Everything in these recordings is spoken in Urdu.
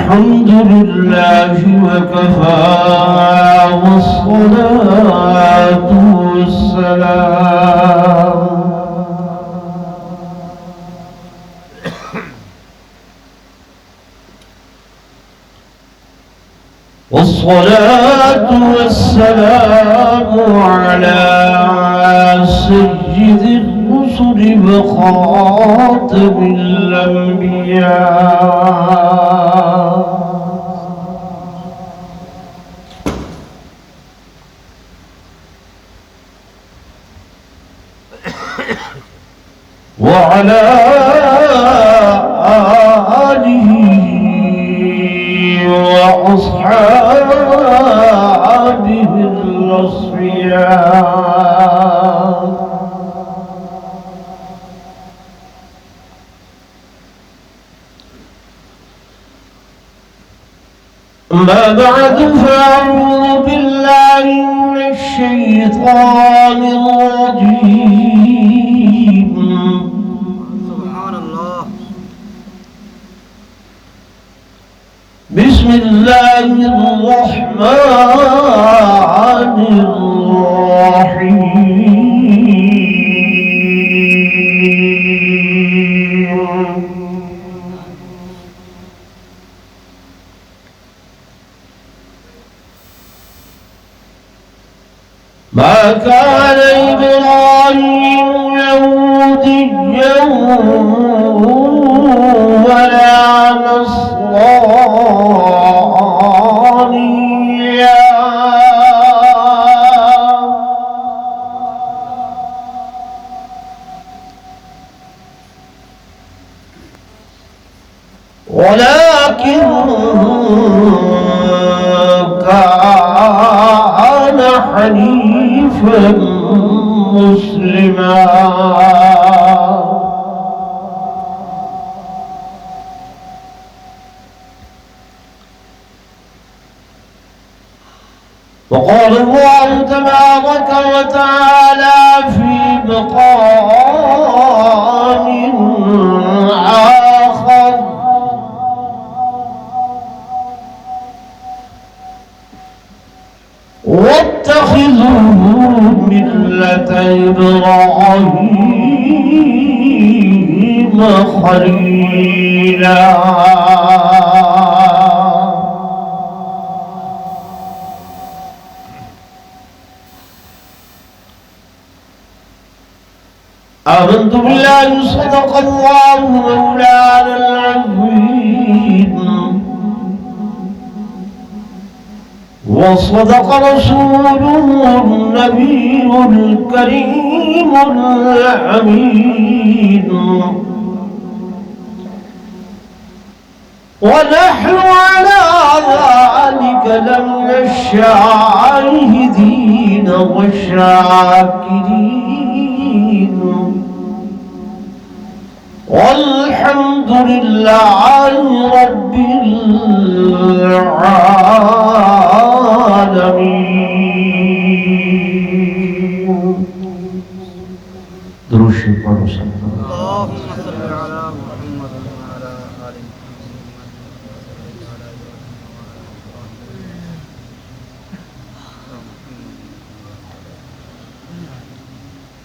الحمد لله وكفى والصلاة والسلام على سيد الرسل وخاتم الأنبياء وعلى آله وأصحابه الأصفياء أما بعد فأعوذ بالله من الشيطان الرجيم سبحان الله بسم الله الرحمن الرحيم ما كان إبراهيم يهوديا ولا نصرانيا ولكن كان حنيفا مسلما وقال الله تبارك وتعالى في مقام آخر واتخذوا ملة إبراهيم خليلا آمنت بالله صدق الله مولانا العظيم وصدق رسوله النبي الكريم الأمين ونحن على ذلك لمن الشاهدين والشاكرين والحمد لله رب العالمين. درود شریف پڑھو سب. اللهم صل على محمد وعلى آل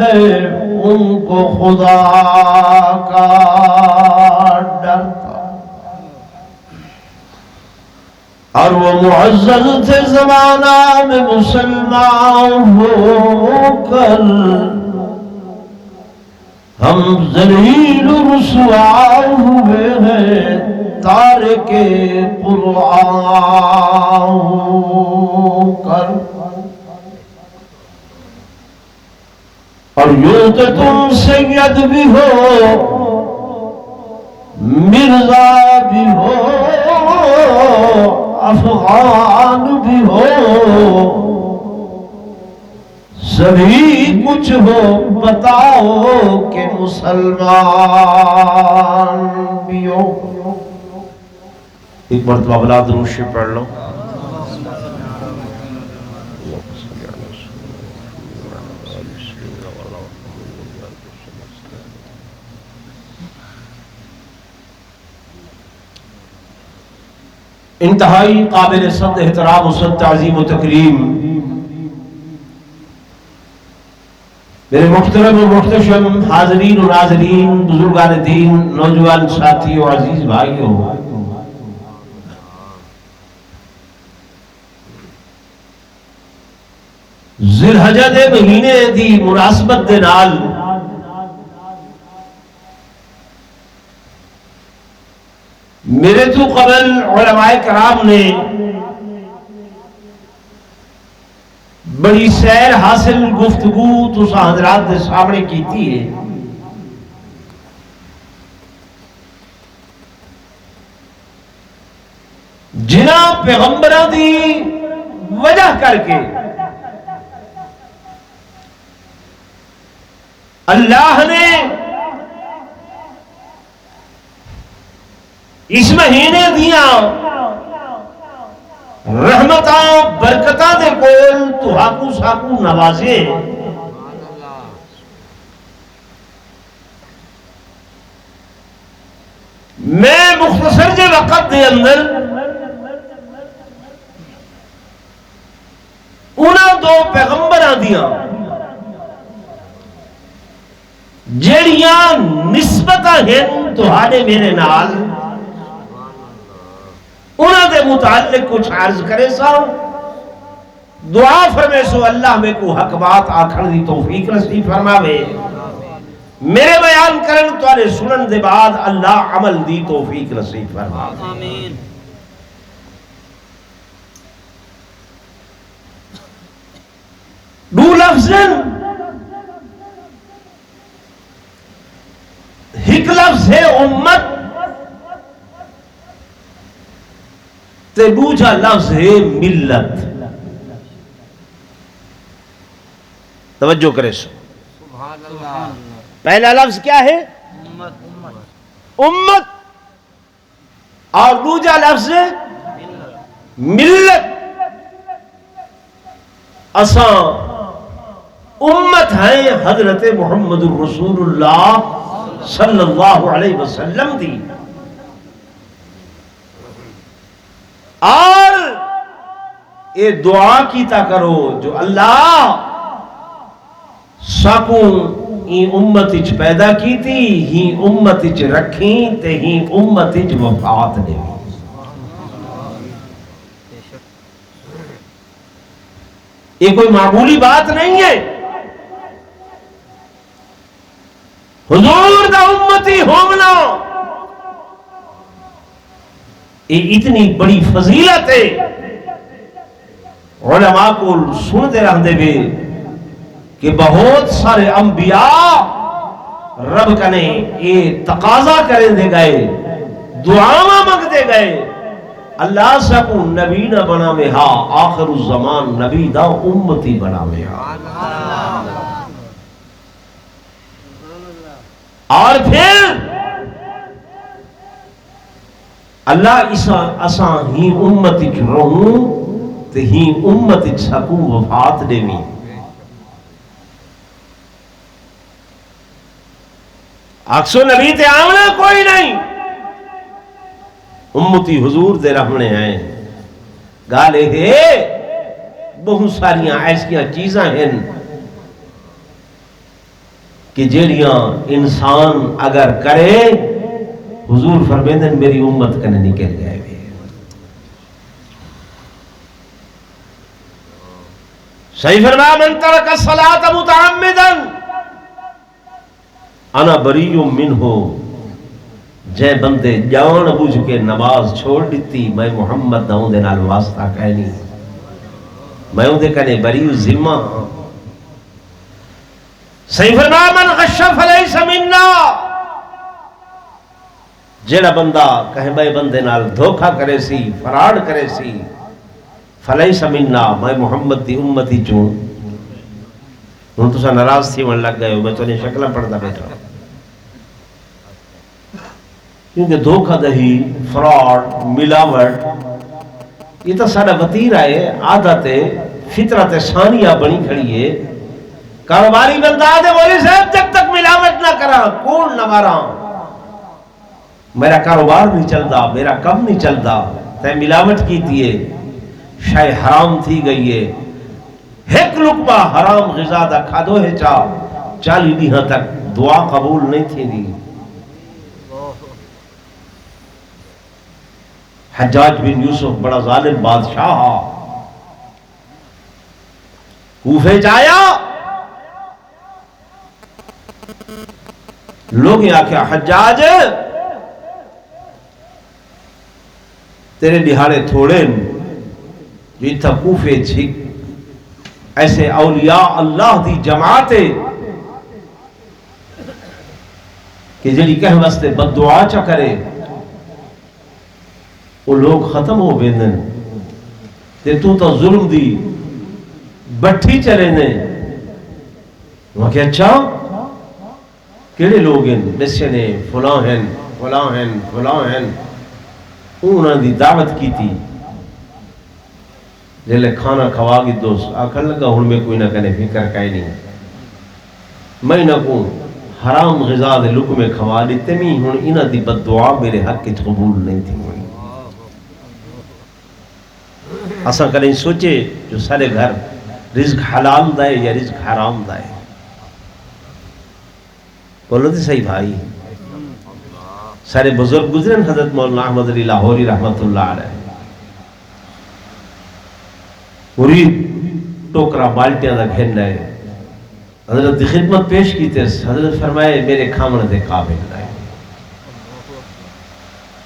ہے ان کو خدا کا ڈر تھا، اور وہ معزز تھے زمانہ میں مسلمان ہو کر، ہم ذلیل و رسوا ہوئے ہیں تارک قرآن ہو کر۔ اور یوں تو تم سید بھی ہو، مرزا بھی ہو، افغان بھی ہو، سبھی کچھ ہو، بتاؤ کہ مسلمان بھی ہو۔ ایک مرتبہ بلا درود شریف پڑھ لو۔ انتہائی قابل صد احترام و صد تعظیم و تکریم میرے محترم و محتشم حاضرین و ناظرین، بزرگان دین، نوجوان ساتھی و عزیز بھائیوں، ذی الحجہ دے مہینے دی مناسبت دے نال میرے تو قبل علماء کرام نے بڑی سیر حاصل گفتگو تساں حضرات دے سامنے کیتی ہے۔ جنہاں پیغمبراں دی وجہ کر کے اللہ نے اس مہینے دیاں رحمتاں برکتاں دے کول تہاکو ساکو نوازے۔ میں مختصر جے وقت دے اندر انہاں دو پیغمبراں دیاں جڑیاں نسبتاں ہیں تہاڈے میرے نال، انہاں دے متعلق کچھ عرض کرے سا، دعا فرمے سو اللہ میں کو حق بات آکھن دی توفیق نصیب فرماوے، میرے بیان کرن توارے سنن دے بعد اللہ عمل دی توفیق نصیب فرماوے۔ آمین۔ دو لفظ ایک لفظ ہے امت تے دوجا لفظ ہے ملت۔ توجہ کرے سو، سبحان اللہ۔ پہلا لفظ کیا ہے؟ امت، اور دوجا لفظ ملت۔ اساں امت ہیں حضرت محمد الرسول اللہ صلی اللہ علیہ وسلم دی، اور یہ دعا کیتا کرو جو اللہ ساکوں این امت اچ پیدا کیتی، ہی امت اچ رکھیں تے ہی امت اچ وفات دے۔ یہ کوئی معمولی بات نہیں ہے، حضور دا امتی ہونا یہ اتنی بڑی فضیلت ہے۔ علماء کو سنتے رہتے ہوئے کہ بہت سارے انبیاء رب کنے یہ تقاضا کریں دے گئے، دعاواں مانگ دے گئے، اللہ سکو نبی نہ بناوے ہا، آخر الزمان نبی دا امتی بناوے ہا۔ اور پھر اللہ اساں ہی امتی رہوں تے ہی امتی سکو وفات دیویں۔ اکسو نبی تے آمنا کوئی نہیں، امتی حضور دے رہنے ہیں۔ گالے ہے بہت ساریاں ایسیاں چیزاں ہیں کہ جیڑیاں انسان اگر کرے حضور فرمیندن میری امت کنے نکل گئے بھی. صحیح فرمایا من ترک الصلاۃ متعمدا انا بریء منہ، جے بندے جان بوجھ کے نماز چھوڑ دیتی میں محمد نہ دے نال واسطہ کہنی، میں دے کنے بریء ذمہ ہاں. صحیح فرمایا من غش فلیس منا، جیڑا بندہ کہیں بھائی بندے نال دھوکہ کرے سی فراڈ کرے سی فلیس منا، میں محمد دی امتی چوں. ہن تساں ناراض تھی ون لگ گئے ہو، میں تو نے شکلاں پڑھدا بیٹھا، کیونکہ دھوکہ دہی فراڈ ملاوٹ یہ تو سارا وتیرہ ہے، عادت ہے، فطرت ثانیہ بنی کھڑی ہے. کاروباری بندہ دے بولی صاحب جب تک ملاوٹ نہ کرا کون نہ مارا، میرا کاروبار نہیں چلتا، میرا کم نہیں چلتا، تے ملاوٹ کی تیے شاید حرام تھی گئی ہے. ایک لقمہ حرام غذا دا کھادو ہے 40 ڈیہاں تک دعا قبول نہیں تھی دی. حجاج بن یوسف بڑا ظالم بادشاہ کوفے جایا، لوگ یہ آکھیا حجاج تیرے دہاڑے تھوڑے جو اتھا کوفے چھک ایسے اولیاء اللہ دی جماعت کہ جڑی کہہ واسطے بد دعا چا کرے وہ لوگ ختم ہو بیندن تے تو ظلم دی بٹھی چلے نے. وہاں کہ اچھا کیڑے لوگ ہیں دسے نے فلاں ہیں فلاں ہیں فلاں ہیں. انہوں دی دعوت کی تھی جلے کھانا کھوا گی دوست آکھر لگا ہن میں کوئی نہ کنے فکر کہیں نہیں، میں نہ کو حرام غذا دے لقمے کھوا لیتے میں ہن انہ دی بد دعا میرے حق کی قبول نہیں تھی. اساں کریں سوچے جو سارے گھر رزق حلال دائے یا رزق حرام دائے، بولو تھی صحیح بھائی. سارے بزرگ گزرن حضرت مولانا احمد علی لاہوری رحمت اللہ علیہ مرید ٹوکرا بالٹیاں دا گھن رہے، حضرت دی خدمت پیش کی تے حضرت فرمائے میرے کھامن دے قابل رہے.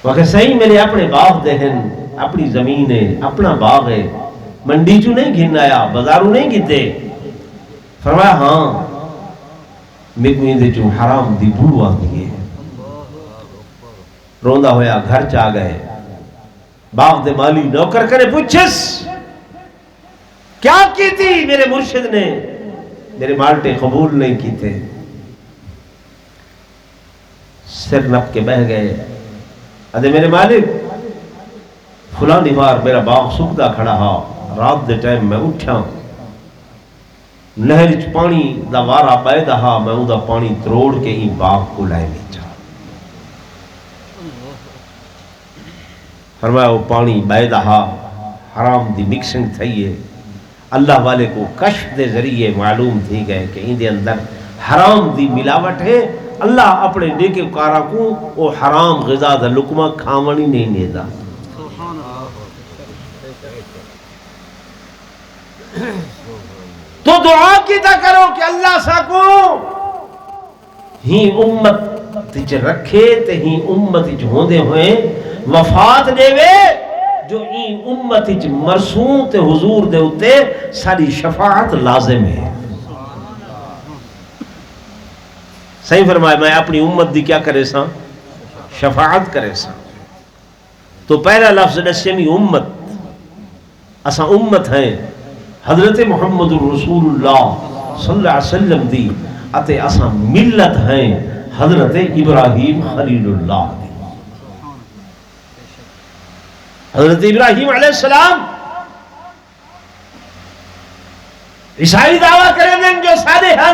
وقت صحیح میرے اپنے باغ دے ہیں، اپنی زمین ہے، اپنا باغ ہے، منڈی چو نہیں گھن آیا، بازاروں نہیں گھتے. فرمایا ہاں میں کوئی دے چو حرام دی بو آتی ہے. روندہ ہویا گھر چاہ گئے، باغ دے مالی نوکر کرے پوچھس کیا کی تھی؟ میرے مرشد نے میرے مالٹے قبول نہیں کی تھے. سر نپ کے بہ گئے، ادھے میرے مالک فلاں بار میرا باغ سکتا کھڑا ہا، رات دے ٹائم میں اٹھا نہر چ پانی دا وارا پائے دا میں او دا پانی تروڑ کے ہی باغ کو لائے نہیں چاہ. فرمایا وہ پانی بائے دا حرام دی مکسنگ تھی ہے. اللہ والے کو کشف دے ذریعے معلوم تھی گئے کہ ان دے اندر حرام دی ملاوٹ ہے. اللہ اپنے نیکے کارا کو وہ حرام غذا دا لقمہ کھاونی نہیں نیدا. تو دعا کی تا کرو کہ اللہ ساکو ہی امت تیچ رکھے تے ہی امت تیچ ہوندے ہوئے وفات دے وے جو این امت تیچ مرسون تے حضور دے ہوتے ساری شفاعت لازم ہے. صحیح فرمائے میں اپنی امت دی کیا کرے سا شفاعت کرے سا. تو پہلا لفظ نسیمی امت، اسا امت ہیں حضرت محمد رسول اللہ صلی اللہ علیہ وسلم دی، اتے اسا ملت ہیں حضرت ابراہیم خلیل اللہ دی. حضرت ابراہیم علیہ السلام عیسائی دعویٰ کریں دیں جو سارے ہیں،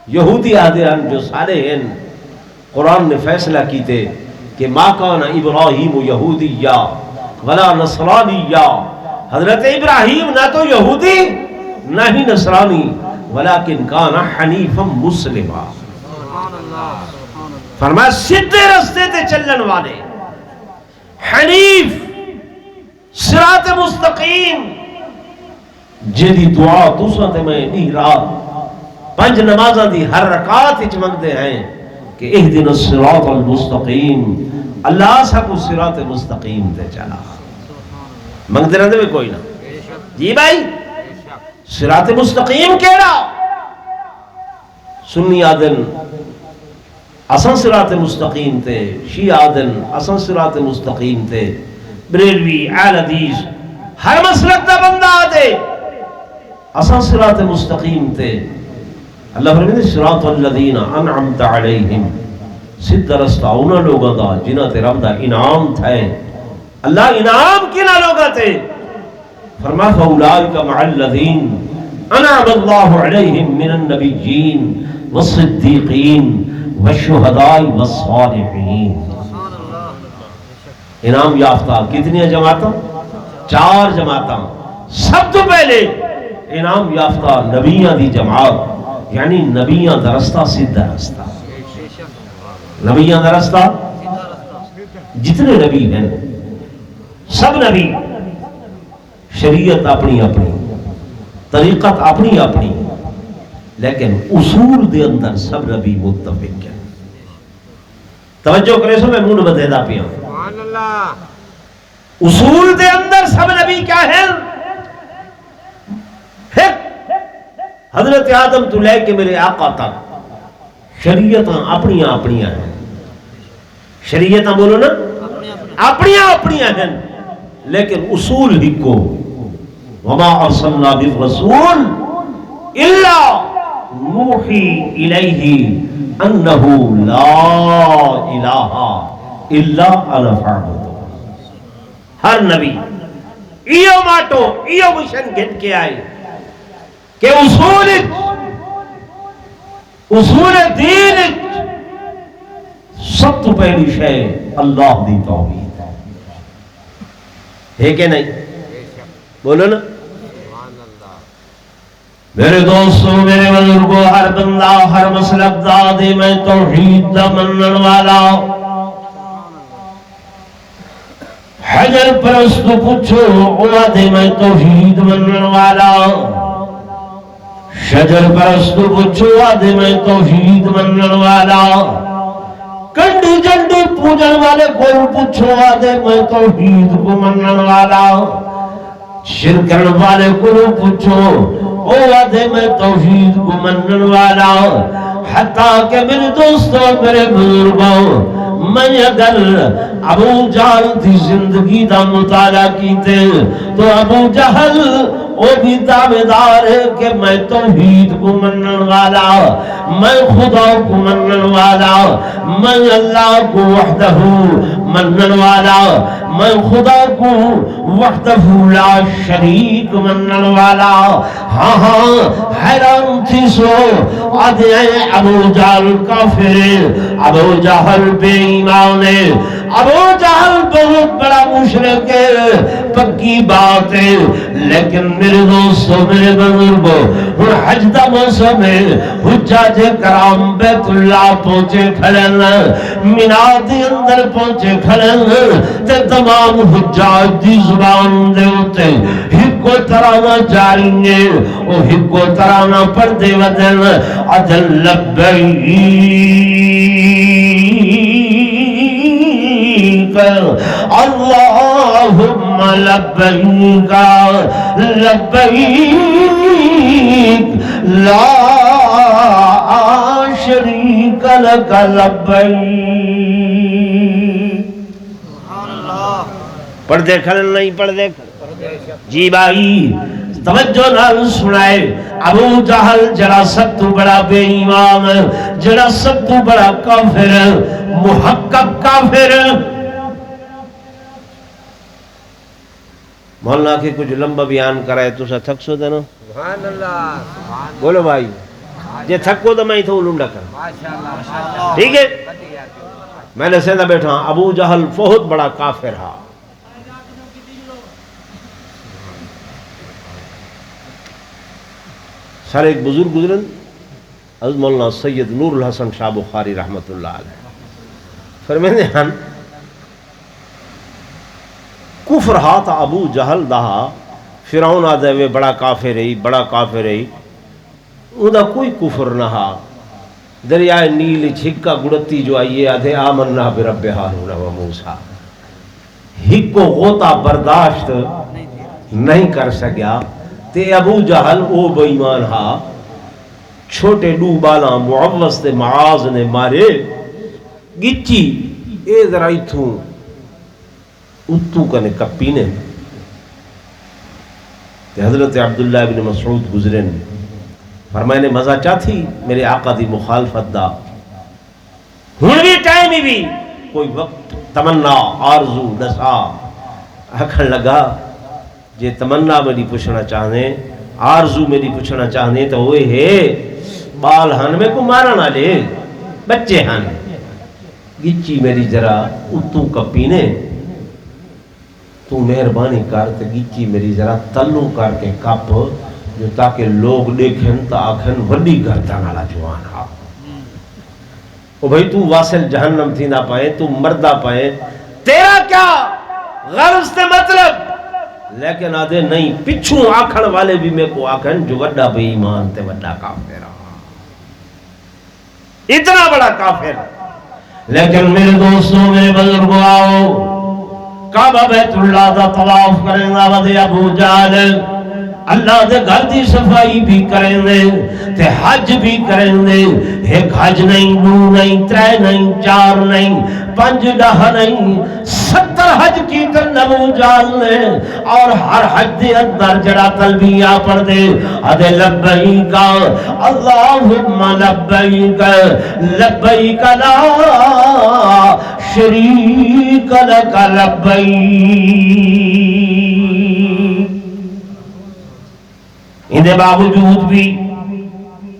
یہودی آدھے ہیں جو سارے ہیں. قرآن نے فیصلہ کی تھے کہ ما کان ابراہیم یہودیہ ولا نصرانیہ، حضرت ابراہیم نہ تو یہودی نہ ہی نصرانی، ولیکن کان حنیفا مسلما، سبحان اللہ سبحان اللہ فرمایا سیدھے رستے تے چلن والے، حنیف، صراط مستقیم، جیدی دعا تساں تے میں نہیں رات 5 نمازاں دی ہر رکعت وچ منگدے ہیں کہ اہدنا الصراط المستقیم، اللہ ساکو صراط مستقیم تے چلا، منگدے رہندے میں کوئی نہ جی بھائی صراط مستقیم کیڑا؟ سنی آدن اساں صراط مستقیم تے، شیعہ آدن اساں صراط مستقیم تے، بریلوی اہل حدیث ہر مسلک دا بندہ آدے اساں صراط مستقیم تے۔ اللہ فرمائے صراط الذین انعمت علیہم، سیدھا رستہ انہاں لوگاں دا جنہاں تے رب دا انعام تھے۔ اللہ انعام کنا لوگاں تے؟ فرمایا فاولئک مع الذین انعم اللہ علیہم من النبیین والصدیقین والشہداء والصالحین۔ سبحان اللہ انعام یافتہ کتنی جماعتاں؟ 4 جماعتاں۔ سب تو پہلے انعام یافتہ نبیاں دی جماعت، یعنی نبیاں دا رستہ سیدھا رستہ، نبیاں دا رستہ، جتنے نبی ہیں سب نبی شریعت اپنی اپنی، طریقت اپنی اپنی، لیکن اصول دے اندر سب نبی متفق ہیں۔ توجہ کرے سو میں منہ بدے دا پیا، سبحان اللہ اصول دے اندر سب نبی کیا ہیں؟ حضرت آدم تو لے کے میرے آقا تک شریعتاں اپنی اپنی ہیں، شریعتاں بولو نا اپنی اپنی ہیں، لیکن اصول ہی کو وما ارسلنا بالرسول الا نوحی الیہ انہ لا الہ الا انا فاعبدون۔ ہر نبی ایو ماٹو ایو مشن گھن کے آئے کہ اصول دین سب تو پہلی شے اللہ دی توحید ہے کہ نہیں؟ بولو نا میرے دوستو، میرے بزرگو، ہر بندہ ہر مسلک دا دے میں توحید دا منن والا، حجر پرست پوچھو اوہ دے میں توحید منن والا، شجر پرست پوچھو آدھے میں توحید منن والا، کنڈی جنڈی پوجن والے کو پوچھو آدھے میں توحید کو منن والا، شرکن والے کو پوچھو او آدھے میں توحید کو منن والا۔ حتیٰ کہ میرے دوستوں میرے بزرگوں، میں اگر ابو جہل کی زندگی دا مطالعہ کیتے تو ابو جہل وہ بھی دعویدار ہے کہ میں توحید کو منن والا، میں خدا کو منن والا، میں اللہ کو وحدہ منن والا، میں خدا کو وحدہ لا شریک منن والا۔ ہاں ہاں حیران تھی سو آدھے ابو جہل کافر، ابو جہل بے ایمان ہے، ابو جہل بہت بڑا مشرک ہے، پکی بات ہے، لیکن میرے دوستو میرے بزرگو، ہن حج دا موسم ہے، حجاج کرام بیت اللہ پہنچے کھڑن، مینا دے اندر پہنچے کھڑن، تے تمام حجاج دی زبان دے ہوتے ہکو ترانہ جاری ہیں، وہ ہکو ترانہ پردے ودن عدل لبیک اللہم لبیک لبیک لا شریک لک لبیک۔ پڑھ دے کھلن نہیں پڑھ دے جی بھائی توجہ نال سنائے، ابو جہل جڑا سب تو بڑا بے ایمان، جڑا سب تو بڑا کافر، محقق کافر، مولانا کے کچھ لمبا بیان کرائے تو سا تھک سو دینا سبحان اللہ بولو بھائی، جے تھکو تو میں تو لنڈا کر ماشاءاللہ ٹھیک ہے۔ میں نے سیدھا بیٹھا ابو جہل بہت بڑا کافر ہے، سارے ایک بزرگ گزرن حضرت مولانا سید نور الحسن شاہ بخاری رحمت اللہ علیہ فرمیندے ہن کفر ہاتھ ابو جہل دہا فرعون آدھے وے بڑا کافر رہی بڑا کافر رہی اوندا کوئی کفر نہ ہا دریائے نیل چھکا گڑتی جو آئیے آدھے آمنا برب ہارون و موسیٰ ہکو غوطہ برداشت نہیں کر سکیا تے ابو جہل او بےمان ہا چھوٹے ڈو بالا معوض تے معاذ نے مارے گچی اے ذرا ایتھوں اتو کنے کپی نے تے حضرت عبداللہ بن مسعود گزرن فرمائے نے مزہ چاہتی میرے آقا دی مخالفت دا ہن بھی ٹائم ہی بھی کوئی وقت تمنا آرزو نسا آکھن لگا جے تمنا میری پوچھنا چاہنے آرزو میری پوچھنا چاہنے تو ہوئے ہے بال ہن میں کو مارا نہ لے بچے ہن گچی میری ذرا اتو کپینے تو مہربانی کر تے گچی میری ذرا تلو کر کے کپ جو تاکہ لوگ دیکھیں تا آکھن وڈی گردن والا جوان ہا او بھائی تو واصل جہنم تھی نہ پائے تو مردہ پائے تیرا کیا غرض تے مطلب لیکن آدھے نہیں پچھوں آکھن والے بھی میں کو آکھن جو وڈا بے ایمان تے وڈا کافر اتنا بڑا کافر لیکن میرے دوستوں میرے بزرگوں آؤ کعبہ بیت اللہ دا طواف کریں گا ودے ابو جہل اللہ دے گھر دی صفائی بھی کریں دے تے حج بھی کریں دے ایک حج نہیں دو نہیں ترے نہیں چار نہیں 5 ڈہ نہیں 70 حج کی تن ابو جہل نے اور ہر حج دے اندر جڑا تلبیہ پڑھ دے ادے لبیک اللہم لبیک لبیک لا شریک لک لبیک اندے باوجود بھی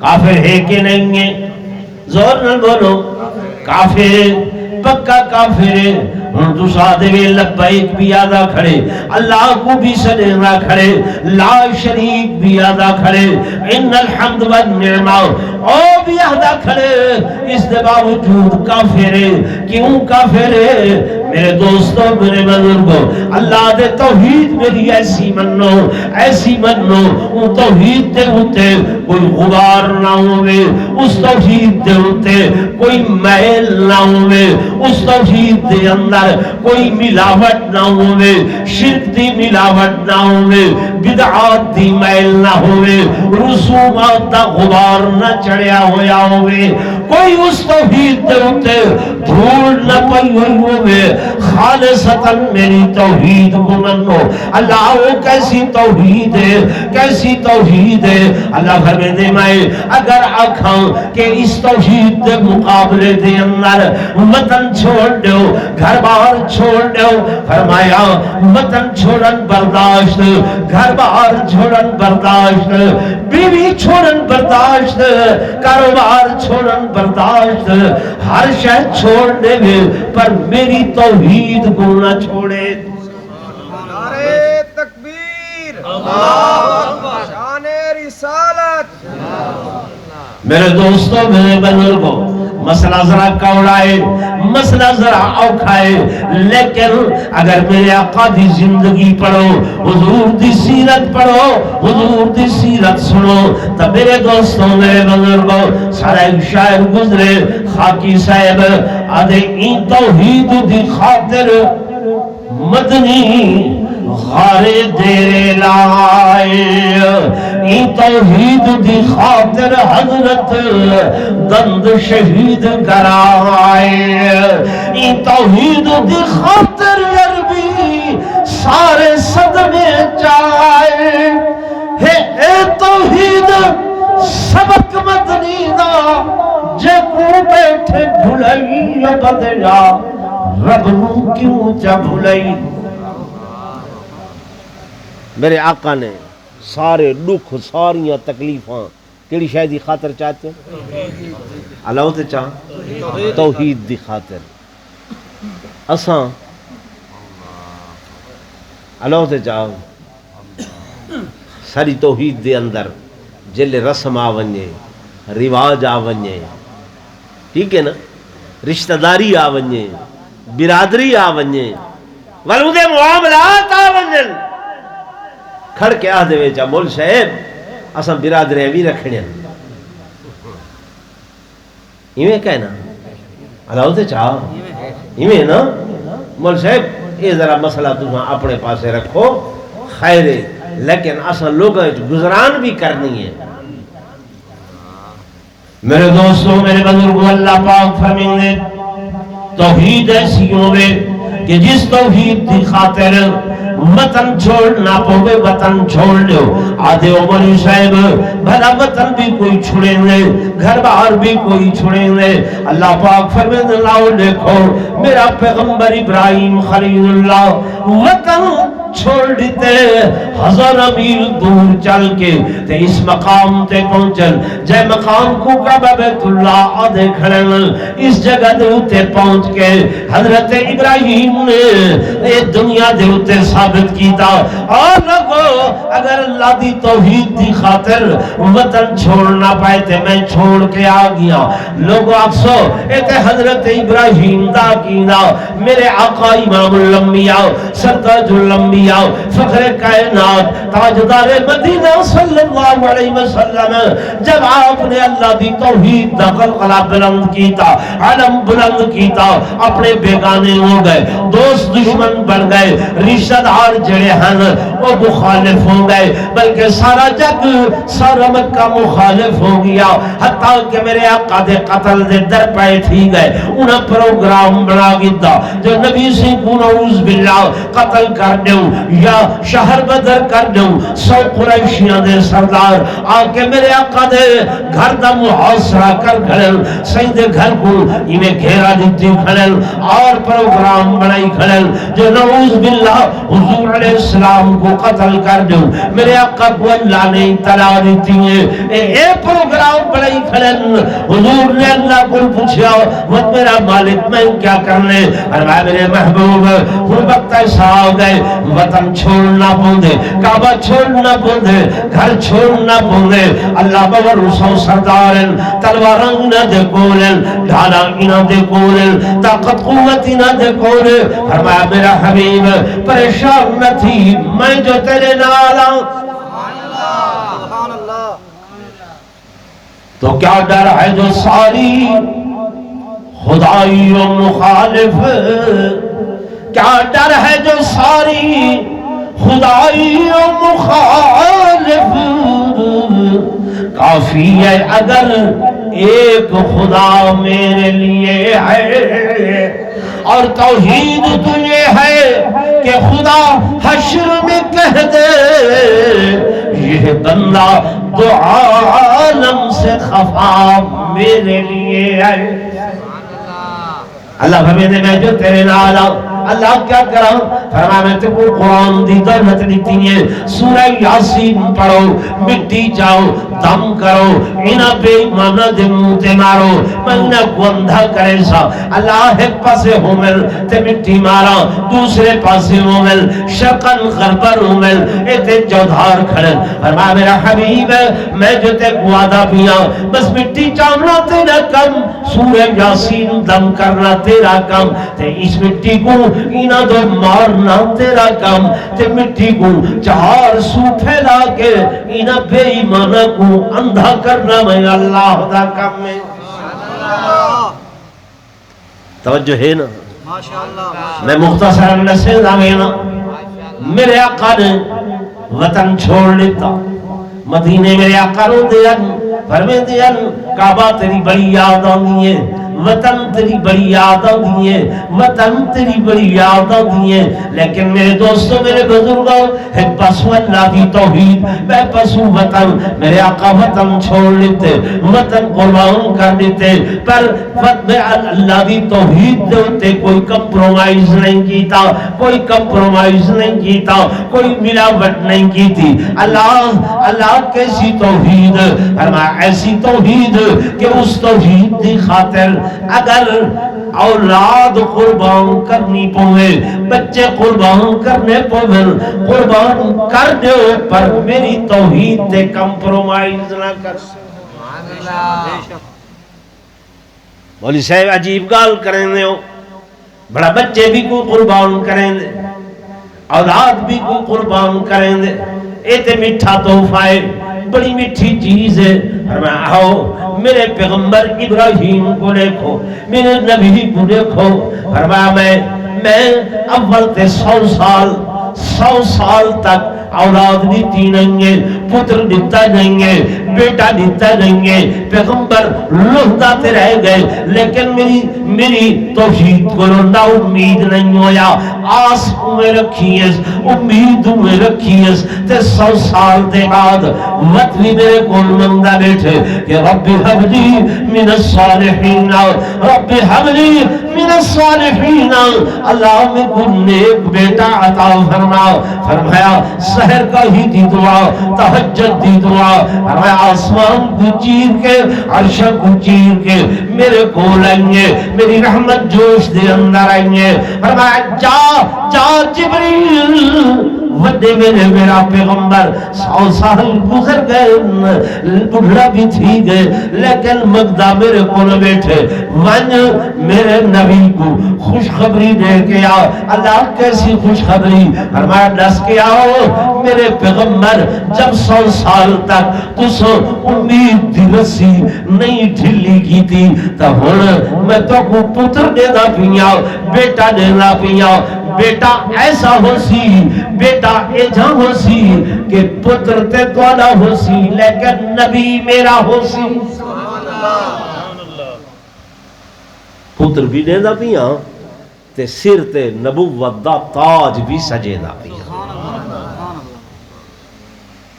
کافر ہے کہ نہیں ہے زور نہ بولو کافر پکا کافر ہے ہن تو سادے لبیک بھی آدھا کھڑے اللہ کو بھی سجدہ کھڑے لا شریک بھی آدھا کھڑے ان الحمد والنعمہ او بھی آدھا کھڑے اس دے باوجود کافر ہے کیوں کافر ہے میرے دوستوں میرے بزرگوں اللہ دے توحید میری ایسی منو ان توحید دے ہوتے کوئی غبار نہ ہوئے اس توحید دے ہوتے کوئی محل نہ ہوئے اس توحید دے اندر کوئی ملاوٹ نہ ہوئے شرک دی ملاوٹ نہ ہوئے بدعات دی محل نہ ہوئے رسومات دا غبار نہ چڑھیا ہویا ہوئے کوئی اس توحید دے ہوتے دھول نہ پئی ہوئی ہوئے خالصتاً میری توحید کو منو اللہ وہ کیسی توحید ہے اللہ فرمے دے میں اگر آکھاں کہ اس توحید دے مقابلے دے اندر وطن چھوڑ دیو گھر بار چھوڑ دیو فرمایا وطن چھوڑن برداشت گھر بار چھوڑن برداشت بیوی چھوڑن برداشت کاروبار چھوڑن برداشت ہر شے چھوڑ دے پر میری توحید کو نہ چھوڑے نعرہ تکبیر اللہ اکبر شان رسالت میرے دوستوں میرے بزرگوں مسئلہ ذرا کوڑا ہے مسئلہ ذرا اوکھا ہے لیکن اگر میرے آقا دی زندگی پڑھو حضور دی سیرت پڑھو حضور دی سیرت سنو تب میرے دوستوں میرے بزرگوں سارا ایک شاعر گزرے خاکی صاحب آدھے این توحید دی خاطر مدنی غارے دیرے لائے این توحید دی خاطر حضرت دند شہید کرائے این توحید دی خاطر عربی سارے صدمے جائے اے توحید سبق مدنی دا جے کو بیٹھے بھلائی بدلا رب نو کیوں چا بھلائی میرے آقا نے سارے دکھ ساریاں تکلیفاں کیڑی شاید دی خاطر چاہتے ہیں اللہ تے چاہ توحید دی خاطر اساں اللہ تے چاہ ساری توحید دے اندر جلے رسم آ ونجے رواج آ ونجے ٹھیک ہے نا رشتہ داری آ ونجے برادری آ ونجے ولودے معاملات آ ونجن کھڑ کے آہ دے ویچا مول صاحب اساں برادریں بھی رکھنے ایویں کہنا اللہ تے چاہ ایویں نا مول صاحب یہ ذرا مسئلہ تمہاں اپنے پاسے رکھو خیر ہے لیکن اساں لوگوں گزران بھی کرنی ہے میرے دوستوں میرے بزرگوں اللہ پاک فرمائیں توحید ایسی ہوئے کہ جس توحید کی خاطر وطن چھوڑنا پوے وطن چھوڑ لو آدھے عمر صاحب بھلا وطن بھی کوئی چھوڑیں گے گھر باہر بھی کوئی چھوڑیں گے اللہ پاک فرمائیں اللہ دیکھو میرا پیغمبر ابراہیم خلیل اللہ وطن چھوڑ دیتے ہزار میل دور چل کے تے اس مقام تے پہنچن جے مقام کو کعبہ بیت اللہ آدھے کھڑن اس جگہ دے اتے پہنچ کے حضرت ابراہیم نے دنیا دے اتے ثابت کیتا اور لوگو اگر اللہ دی توحید دی خاطر وطن چھوڑنا پائے تے میں چھوڑ کے آ گیا لوگو اکسو ایتے حضرت ابراہیم دا کینا میرے آقا امام الانبیاء سرداج الانبیاء فخر کائنات تاجدار مدینہ صلی اللہ علیہ وسلم جب آپ نے اللہ دی توحید دا قلقلہ بلند کیتا علم بلند کیتا اپنے بیگانے ہو گئے دوست دشمن بن گئے رشتہ دار جڑے ہن وہ مخالف ہو گئے بلکہ سارا جگ سارا مکہ مخالف ہو گیا حتیٰ کہ میرے آقا دے قتل دے در پائے تھی گئے انہاں پروگرام بنا گیتا جو نبی سے کو نعوذ باللہ قتل کر دوں یا شہر بدر کر دوں 100 قریشیاں دے سردار آکے میرے آقا دے گھر دا محاصرہ کر کھڑن سید گھر کو انہیں گھیرا دیتی کھڑن اور پروگرام بنائی کھڑن جو نعوذ باللہ حضور علیہ السلام کو قتل کر دوں میرے آقا کو اللہ نے اطلاع دیتی ہے اے پروگرام بنائی کھڑن حضور نے اللہ کو پوچھا وہ میرا مالک میں کیا کرنے اور میرے محبوب ہر وقت ایسا آ گئے وطن چھوڑنا پوندے کعبہ چھوڑنا پوندے گھر چھوڑنا پوندے اللہ بور رسو سردارن تلوارنگ نہ دے کولن ڈھالا نہ دے کولن طاقت قوت نہ دے کولن فرمایا میرا حبیب پریشان نہ تھی میں جو تیرے نالا تو کیا ڈر ہے جو ساری خدائی و مخالف کیا ڈر ہے جو ساری خدائی و مخالف کافی ہے اگر ایک خدا میرے لیے ہے اور توحید تجھے ہے کہ خدا حشر میں کہہ دے یہ بندہ دو عالم سے خفا میرے لیے ہے اللہ فرمائے میں جو تیرے نال اللہ کیا کرا فرمایا میں تے کو قرآن دی دولت دیتی ہے سورہ یاسین پڑھو مٹی جاؤ دم کرو انہا بے ایمانہ دے منہ تے مارو منہ کو اندھا کرے سا اللہ ایک پاسے ہو مل تے مٹی مارا دوسرے پاسے ہو مل شکن غربر ہو مل ایتے چودھار کھڑن فرمایا میرا حبیب ہے میں جو تے کو آدھا پیا بس مٹی چامنا تیرا کم سورہ یاسین دم کرنا تیرا کم تے اس مٹی کو اینا دو مارنا تیرا کام تے مٹی کو چہار سو پھیلا کے اینا بے ایمانہ کو اندھا کرنا میں اللہ دا کام میں توجہ ہے نا میں مختصر نسل آمینا میرے آقا نے وطن چھوڑ لیتا مدینے میرے آقا رو دین فرمے دین کعبہ تیری بڑی یاد آنی ہے وطن تیری بڑی یاد آتی ہے وطن تیری بڑی یاد آتی ہے لیکن میرے دوستوں میرے بزرگوں ایک پسو اللہ کی توحید میں پسو وطن میرے آقا وطن چھوڑ لیتے وطن قربان کر دیتے پر اللہ کی توحید دیتے کوئی کمپرومائز نہیں کیتا کوئی کمپرومائز نہیں کیتا کوئی ملاوٹ نہیں کی تھی اللہ کیسی توحید فرمایا ایسی توحید کہ اس توحید دی خاطر اگر اولاد قربان کرنی پوے بچے قربان کرنے پوے قربان کر دے پر میری توحید تے کمپرومائز نہ کر مولی صاحب عجیب گال کریں دے ہو بڑا بچے بھی کوئی قربان کریں دے اولاد بھی کوئی قربان کریں دے اے تے میٹھا تحفہ ہے بڑی میٹھی چیز ہے فرمایا آؤ میرے پیغمبر ابراہیم کو دیکھو میرے نبی کو دیکھو فرمایا میں اول تے 100 سال تک اولاد دیتی نہیں ہے پتر دیتا نہیں ہے بیٹا دیتا نہیں ہے پیغمبر لہداتے رہ گئے لیکن میری توحید کو نہ امید نہیں ہویا آس میں رکھی ہے امید میں رکھی ہے تے 100 سال دے بعد وقت بھی میرے کول منگا بیٹھے کہ رب حب لی من الصالحین رب حب لی من الصالحین اللہ میں کو نیک بیٹا عطا فرمایا سحر کا ہی دی دعا تہجد دی دعا فرمایا آسمان کو چیر کے عرش کو چیر کے میرے کول آئیں میری رحمت جوش دے اندر آئیں فرمایا جا جبریل وڈے میرا پیغمبر 100 سال گزر گئے بڑھڑا بھی تھی گئے لیکن مگدہ میرے کول بیٹھے ون میرے نبی کو خوشخبری دے کے آؤ اللہ کیسی خوشخبری فرمایا دس کے آؤ میرے پیغمبر جب 100 سال تک تس امید دی رسی نہیں ڈھلی کی تھی تو ہن میں تو کو پتر دینا پیا بیٹا دینا پیا بیٹا ایسا ہو سی بیٹا ایجا ہو سی کہ پتر تے توڑا ہو سی لیکن نبی میرا ہو سی پتر بھی دے دا پیا تے سر تے نبوت دا تاج بھی سجے دا پیا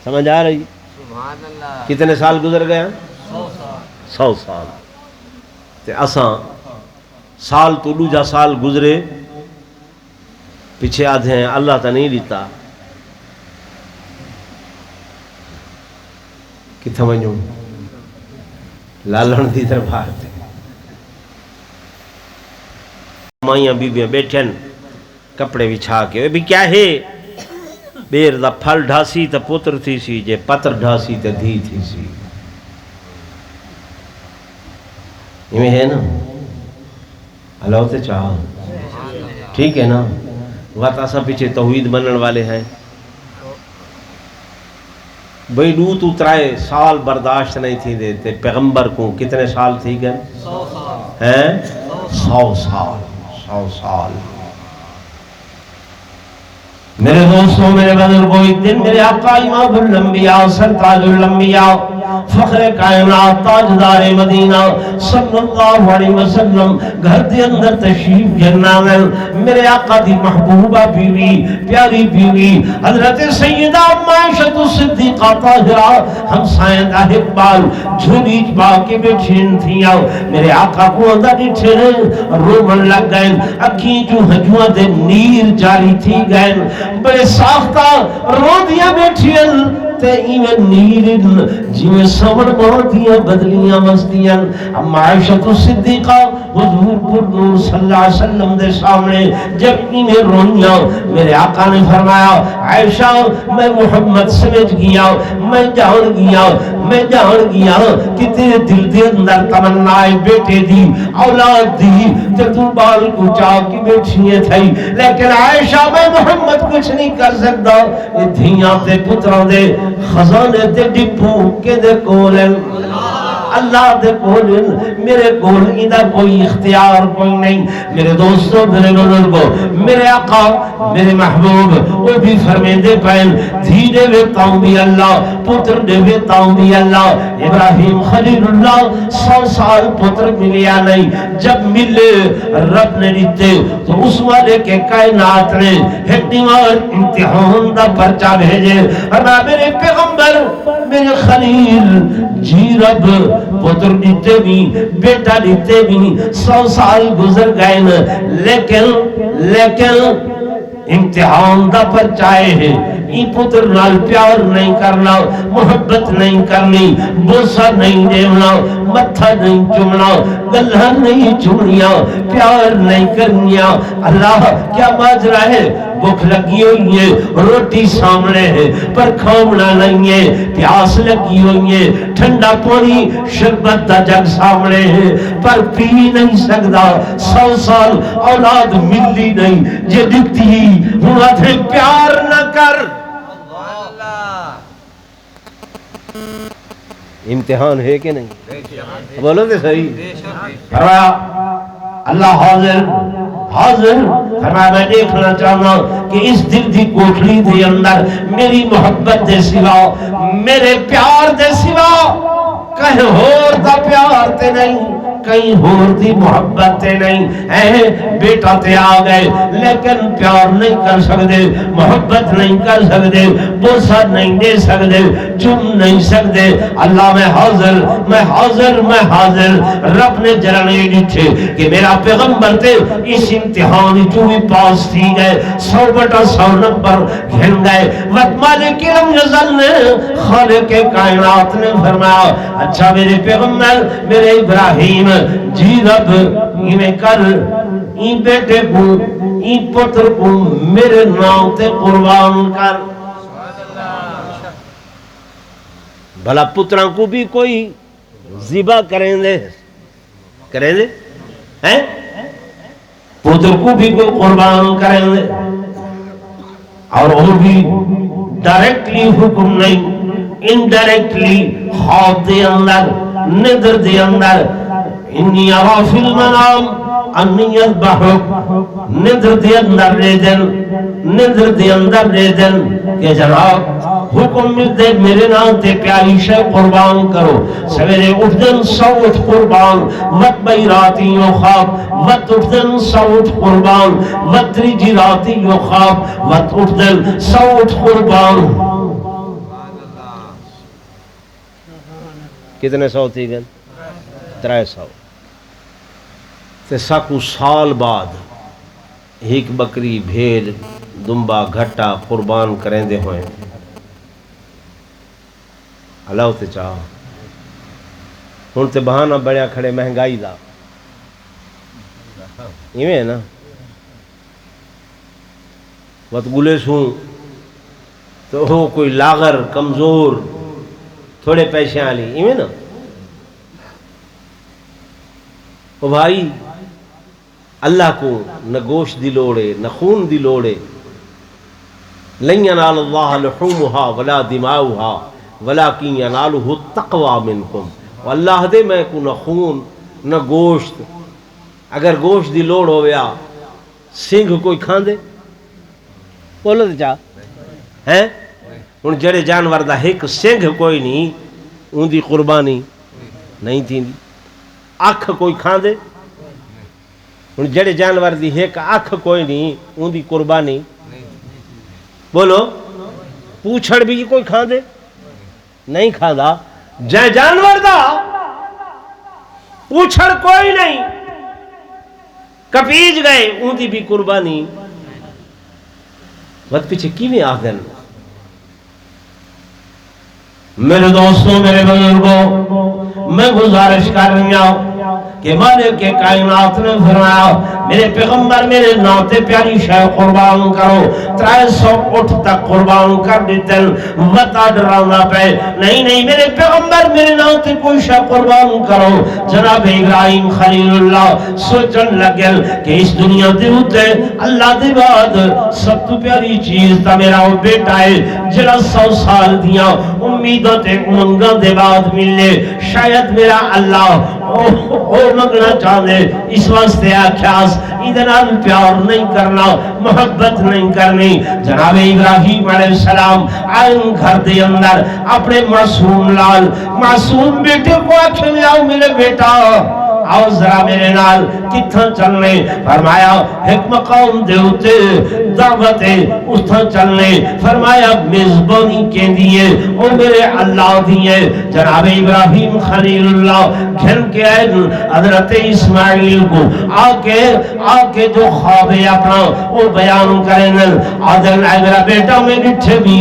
سمجھ آ رہی کتنے سال گزر گئے 100 سال تے اساں سال تو دوجا سال گزرے پیچھے آدھے ہیں اللہ تا نہیں دیتا کتھا ونجوں لالن دی دربار تے مائیاں بیبیاں بیٹھن کپڑے بچھا کے بھی کیا ہے بیر دا پھل ڈھاسی تا پتر تھی سی جے پتر ڈھاسی تا دھی تھی سی یہ میں ہے نا اللہ ہوتے چاہا ٹھیک ہے نا وقت آسا پیچھے توحید منن والے ہیں بھئی دو تو ترائے سال برداشت نہیں تھی دیتے پیغمبر کو کتنے سال تھی گئے 100 سال میرے دوستوں میرے بزرگوں ایک دن میرے آقا امام الانبیاء سرتاج الانبیاء فخر کائنات تاجدار مدینہ صلی اللہ علیہ وسلم گھر دے اندر تشریف گرنا میں میرے آقا دی محبوبہ بیوی پیاری بیوی حضرت سیدہ عائشہ صدیقہ طاہرہ ہمسائیں دا اقبال جھولی چبا کے بیٹھین تھیاں میرے آقا کو اندر ڈٹھے رومن لگ گئے اکھیں جو ہجوہ دے نیر جاری تھی گئے بڑے ساختہ رو دیا بیٹھین تے ایویں نیرن جیویں سمر بہتیاں بدلیاں مستیاں اما عائشہ صدیقہ حضور پر نور صلی اللہ علیہ وسلم دے سامنے جب ایویں رونیاں میرے آقا نے فرمایا عائشہ میں محمد سمجھ گیا میں جان گیا کہ تیرے دل دے اندر تمنا ہے بیٹے دی اولاد دی تے تو بال کو چاہ کی بیٹھیے تھئی لیکن عائشہ میں محمد کچھ نہیں کر سکتا یہ دھیاں تے پتران دے خزانے تے ڈپو کے دے کولن اللہ دے کولن میرے کول ادھا کوئی اختیار کوئی نہیں میرے دوستوں میرے بزرگوں میرے آقا میرے محبوب وہ بھی فرمیندے پہن دھی دے ویتاؤں بھی اللہ پتر دے ویتاؤں بھی اللہ ابراہیم خلیل اللہ 100 سال پتر ملیا نہیں جب ملے رب نے دیتے تو اس والے کے کائنات نے ایک دیوار امتحان دا پرچہ بھیجے اما میرے پیغمبر میرے خلیل جی رب پتر دیتے بھی بیٹا دیتے بھی 100 سال گزر گئے لیکن امتحان دا پرچائے ہے ای پتر نال پیار نہیں کرنا محبت نہیں کرنی بوسا نہیں دینا متھا نہیں چمنا گلہ نہیں چمنیا پیار نہیں کرنیا اللہ کیا ماجرا ہے بھوک لگی ہوئی ہے روٹی سامنے ہے پر کھانا نہیں ہے پیاس لگی ہوئی ہے ٹھنڈا پانی شربت دا جگ سامنے ہے پر پی نہیں سکتا 100 سال اولاد ملی نہیں جے دکھتی ہوں آدھے پیار نہ کر امتحان ہے کہ نہیں بولو تو صحیح فرمایا اللہ حاضر فرمایا میں دیکھنا چاہنا کہ اس دل دی کوٹھڑی دے اندر میری محبت دے سوا میرے پیار دے سوا کہیں ہور دا پیار تے نہیں کہیں ہور دی محبت تے نہیں اے بیٹا تے آ گئے لیکن پیار نہیں کر سکتے محبت نہیں کر سکتے بوسا نہیں دے سکتے چم نہیں سکتے اللہ میں حاضر رب نے جرانے لکھے کہ میرا پیغمبر تے اس امتحان جو بھی پاس تھی گئے 100/100 نمبر گھن گئے وقت مالک کرم جزل نے خالق کائنات نے فرمایا اچھا میرے پیغمبر میرے ابراہیم جی رب میں کر این بیٹے کو این پتر کو میرے نام تے قربان کر بھلا پتران کو بھی کوئی ذبح کریں دے ہیں پتر کو بھی کوئی قربان کریں دے اور وہ بھی ڈائریکٹلی حکم نہیں انڈائریکٹلی خواب دے اندر نظر دے اندر انی ارا فی المنام انی اذبحک نظر دے اندر لے دن کہ جناب حکم مل دے میرے نام تے پیاری شے قربان کرو سویرے اٹھ دن 100 قربان وقت بئی راتی یو خواب وقت اٹھ دن 100 قربان وقت تریجی راتی یو خواب وقت اٹھ دن 100 قربان کتنے 100 تھی گن 300 تے ساکو سال بعد ایک بکری بھیڑ دمبا گھٹا قربان کریں دے ہوئے اللہ تے چاہ ہون تے بہانہ بڑیا کھڑے مہنگائی دا ایویں ہے نا وقت گلے سوں تو ہو کوئی لاغر کمزور تھوڑے پیسے آلی ایویں نا او بھائی اللہ کو نہ گوشت دی لوڑے نہ خون دی لوڑے لن ینال اللہ لحومها ولا دماؤها ولکن ینالہ التقوی منکم واللہ دے میں کو نہ خون نہ گوشت اگر گوشت دی لوڑ ہویا سنگھ کوئی کھان دے بولو تو چاہ ہیں ان جڑے جانور دا ایک سنگھ کوئی نہیں ان دی قربانی نہیں تھی اکھ کوئی کھان دے ان جڑے جانور دی ایک اکھ کوئی نہیں ان دی قربانی بولو پوچھڑ بھی کوئی کھان دے نہیں کھان دا جے جانور دا پوچھڑ کوئی نہیں کپیج گئے ان دی بھی قربانی وقت پیچھے کی میں آگن میرے دوستوں میرے بزرگوں میں گزارش کر رہا ہوں کہ مالک کے کائنات نے فرمایا میرے پیغمبر میرے نام تے پیاری شے قربان کرو 300 اٹھ تک قربان کر دیتے وطا ڈرانا پہ نہیں میرے پیغمبر میرے نام تے کوئی شے قربان کرو جناب ابراہیم خلیل اللہ سوچن لگے کہ اس دنیا دے ہوتے اللہ دے بعد سب تو پیاری چیز تا میرا وہ بیٹا ہے جڑا 100 سال دیا امیدوں تے امنگاں دے بعد ملے شاید میرا اللہ اور مگنا چاہنے اس واسطے آکھیاس ادھنال پیار نہیں کرنا محبت نہیں کرنی جناب ابراہیم علیہ السلام آئین گھر دے اندر اپنے معصوم لال معصوم بیٹے کو آکھے لے آؤ میرے بیٹا آؤ ذرا میرے نال کتھاں چلنے فرمایا ایک مقام دے ہوتے دعوت اس تھا چلنے فرمایا میزبانی کے دیئے او میرے اللہ دیئے جناب ابراہیم خلیل اللہ گھر کے آئے حضرت اسماعیل کو آکے جو خواب ہے اپنا وہ بیان کریں آدھر آئے میرا بیٹا میں نٹھے بھی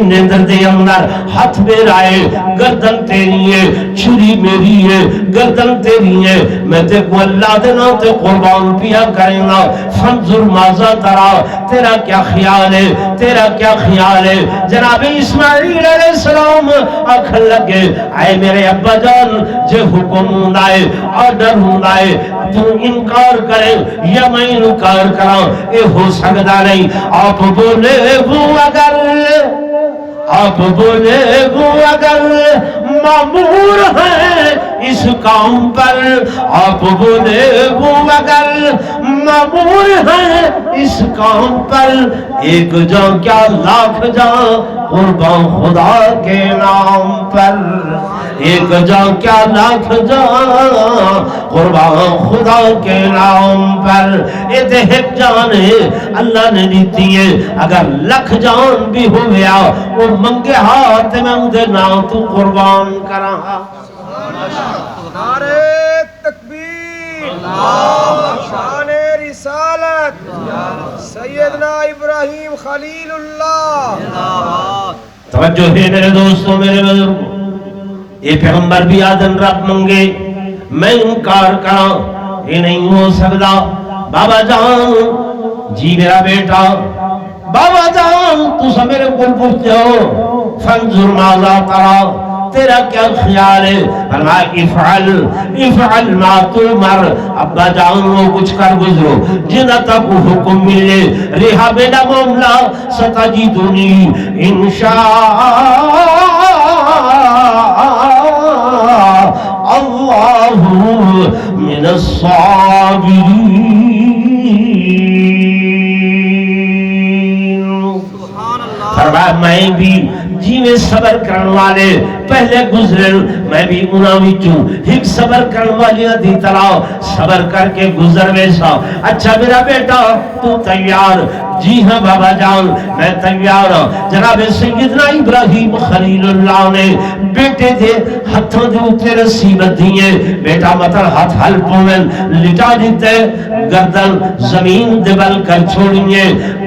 نیندر دے اندر ہاتھ میرا ہے گردن تیری ہے چھری میری ہے گردن تیری ہے میں تے کو اللہ دینا تے قربان پیا کریں گا فنظر مازا ترا تیرا کیا خیال ہے تیرا کیا خیال ہے جناب اسماعیل علیہ السلام آنکھ لگے آئے میرے ابا جان جے حکم ہندائے آرڈر ہندائے تو انکار کرے یا میں انکار کرا اے ہو سکتا نہیں آپ بولے وہ اگر مامور ہیں اس کام پر آپ بولے وہ اگر مامور ہیں اس کام پر ایک جان کیا لاکھ جان قربان خدا کے نام پر ایک جان کیا لاکھ جان قربان خدا کے نام پر ایک جان ہے اللہ نے دیتی ہے اگر لکھ جان بھی ہو گیا وہ منگے ہاتھ میں مجھے نام تو قربان کرا نعرہ تکبیر شان رسالت سیدنا ابراہیم خلیل اللہ توجہ ہے میرے دوستوں میرے بزرگوں یہ پیغمبر بھی آدم رب منگے میں انکار کرا یہ نہیں ہو سکتا بابا جان جی میرا بیٹا بابا جان تو سب میرے کو پوچھتے ہو فنظر ماذا ترا تیرا کیا خیال ہے فرمایا افعل ما تؤمر ابا جان وہ کچھ کر گزرو جنہ تک حکم ملے رہا میرا معاملہ ستجدنی انشاء اللہ من الصابرین فرمایا میں بھی جی میں صبر کرن والے پہلے گزرن میں بھی مناوچوں ایک صبر کرن والی دی طرح صبر کر کے گزر ویسا اچھا میرا بیٹا تو تیار جی ہاں بابا جان میں تیار ہوں جناب سیدنا ابراہیم خلیل اللہ نے بیٹے دے ہتھوں دے اتنے رسیبت دیئے بیٹا مطر ہاتھ حل پومن لٹا دیتے گردن زمین دے بل کر چھوڑیے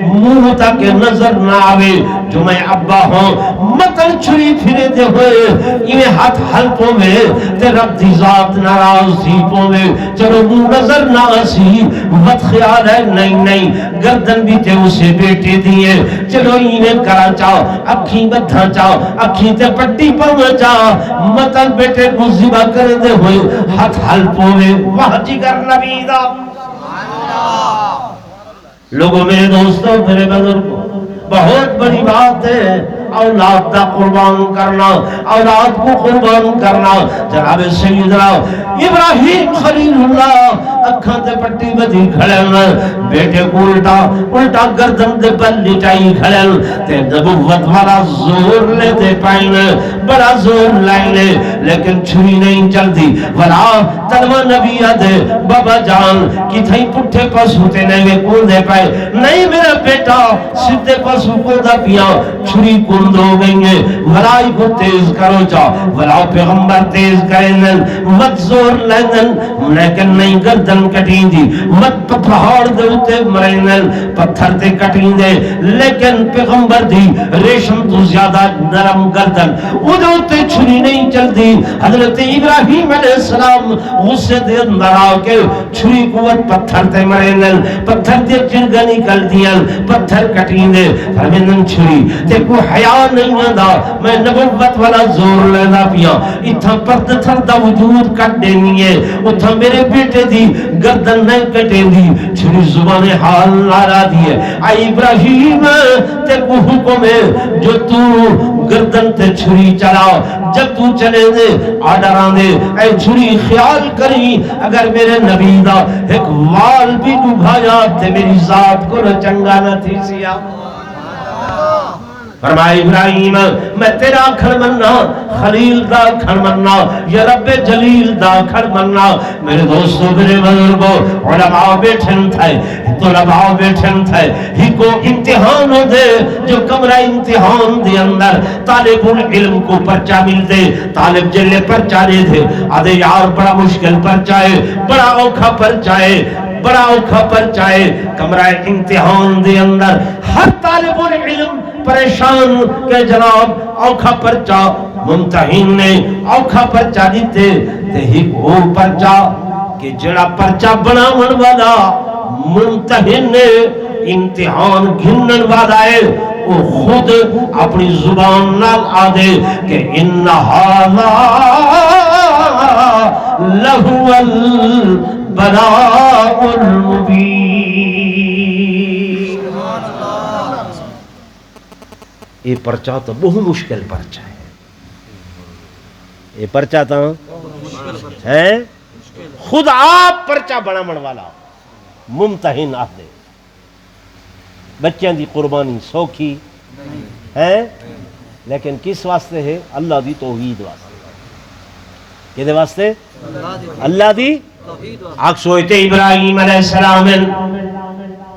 منہ تک نظر نہ آوے جو میں ابا ہوں مطر چھری پھرے دے ہوئے انہیں ہاتھ حل پومے تے رب دی ذات ناراض تھی پومے چلو منہ نظر نہ آسی وقت خیال ہے نہیں گردن بھی تے اسے بیٹے دیئے چلو انہیں کرا چاہو اکھیں بدھا چاہو اکھیں تے پٹی پومے چاہو مطر بیٹے کو زبا کر دے ہوئے ہاتھ حل پومے واہ جگر نبی دا لوگوں میرے دوستوں میرے بزرگوں بہت بڑی بات ہے اولاد دا قربان کرنا اولاد کو قربان کرنا جناب سیدنا ابراہیم خلیل اللہ اکھاں تے پٹی بدھی کھڑن بیٹے کو الٹا گردن دے پر لٹائی کھڑن تے نبوت والا زور لے دے پائن بڑا زور لائنے لیکن چھری نہیں چل دی ولا تلوہ نبی آدھے بابا جان کی تھئی پٹھے پاس ہوتے نہیں کون دے پائے نہیں میرا بیٹا سدھے پاس کو دا پیا چھری کون دو گئی ہے ولائی کو تیز کرو چاہ ولاؤ پیغمبر تیز کریں مت زور لیندن لیکن نہیں گردن کٹیں دی مت پہاڑ دے ہوتے مرینن پتھر تے کٹیں دے لیکن پیغمبر دی ریشم تو زیادہ نرم گردن وہ دے ہوتے چھری نہیں چل دی حضرت ابراہیم علیہ السلام غصے دے اندر آکے چھری قوت پتھر تے مرینن پتھر تے چرگا نکل دیاں پتھر کٹیں دے فرمینن چھری تے کو حیاء نہیں آدھا میں نبوت والا زور لینا پیا اتھا پرد تھردہ وجود کٹ دینی ہے اتھا میرے بیٹے دی گردن نہیں کٹے دی چھری زبان حال نارا دی ہے آئی ابراہیم تے کو حکم ہے جو تو گردن تے چھری چلاؤ جب تو چلے دے آڈران دے اے چھری خیال کری اگر میرے نبی دا ایک وال بھی ڈبھایا تے میری ذات کو چنگا نہ تھی سیا فرمایا ابراہیم میں تیرا کھڑ مننا، خلیل دا کھڑ مننا، یا رب جلیل دا کھڑ مننا۔ میرے دوستو میرے بزرگو، علماء بیٹھن تھے، طلباء بیٹھن تھے، ہی کو امتحان ہو دے جو کمرہ امتحان دے اندر طالب العلم کو پرچہ مل دے، طالب جلے پرچہ دے دے آدھے یار بڑا مشکل پرچہ ہے، بڑا اوکھا پرچہ ہے، بڑا اوکھا پرچہ ہے۔ کمرہ امتحان دے اندر ہر طالب العلم پریشان کہ جناب اوکھا پرچہ ممتحن نے اوکھا پرچہ دیتے تے ہی وہ پرچہ کہ جڑا پرچہ بناون والا ممتحن نے امتحان گھنن والا ہے، وہ خود اپنی زبان نال آدھے کہ ان ھذا لہو البلاء المبین۔ یہ پرچہ تو بہت مشکل پرچہ ہے، یہ پرچہ تو ہے خود آپ پرچہ بناون والا ممتحن آدھے۔ بچیاں دی قربانی سوکھی ہے لیکن کس واسطے ہے؟ اللہ دی توحید واسطے۔ کدے واسطے؟ اللہ دی آگ سوئتے ابراہیم علیہ السلام۔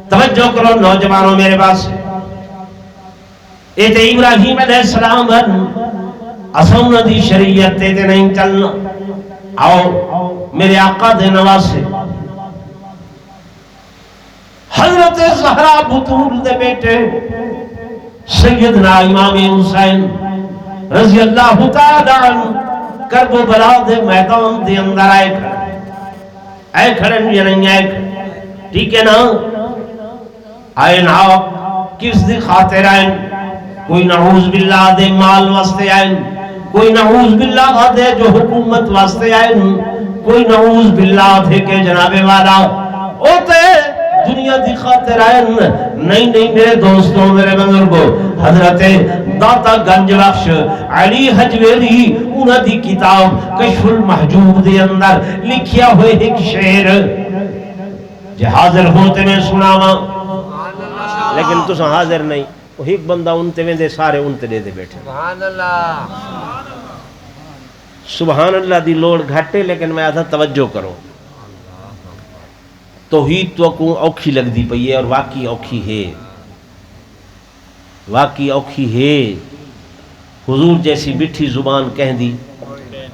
توجہ کرو نوجوانوں میرے پاس، اے تے ابراہیم علیہ السلام اساں دی شریعت تے نہیں چلنا۔ آؤ میرے آقا دے نواسے حضرت زہرا بطول دے بیٹے سیدنا امام حسین رضی اللہ تعالی عنہ کربلا دے میدان دے اندر آئے کھڑے یا نہیں آئے کھڑے، ٹھیک ہے نا؟ آئے نا کس دی خاطر آئے؟ کوئی نعوذ باللہ دے مال واسطے آئے، کوئی نعوذ باللہ دے جو حکومت واسطے آئے، کوئی نعوذ باللہ دے کے جناب والا ہوتے دنیا دی خاطر آئے۔ نہیں میرے دوستوں میرے بزرگوں، حضرت داتا گنج بخش علی حجویری انہاں دی کتاب کشف المحجوب دے اندر لکھیا ہوئے ایک شعر جے حاضر ہوتے میں سناواں، لیکن تساں حاضر نہیں، وہ ایک بندہ انتے میں دے سارے انتے دے دے بیٹھے۔ سبحان اللہ، سبحان اللہ دی لوڑ گھٹے، لیکن میں آدھا توجہ کرو۔ توحید تو کو اوکھی لگ دی پئی ہے، اور واقعی اوکھی ہے، واقعی اوکھی ہے۔ حضور جیسی مٹھی زبان کہہ دی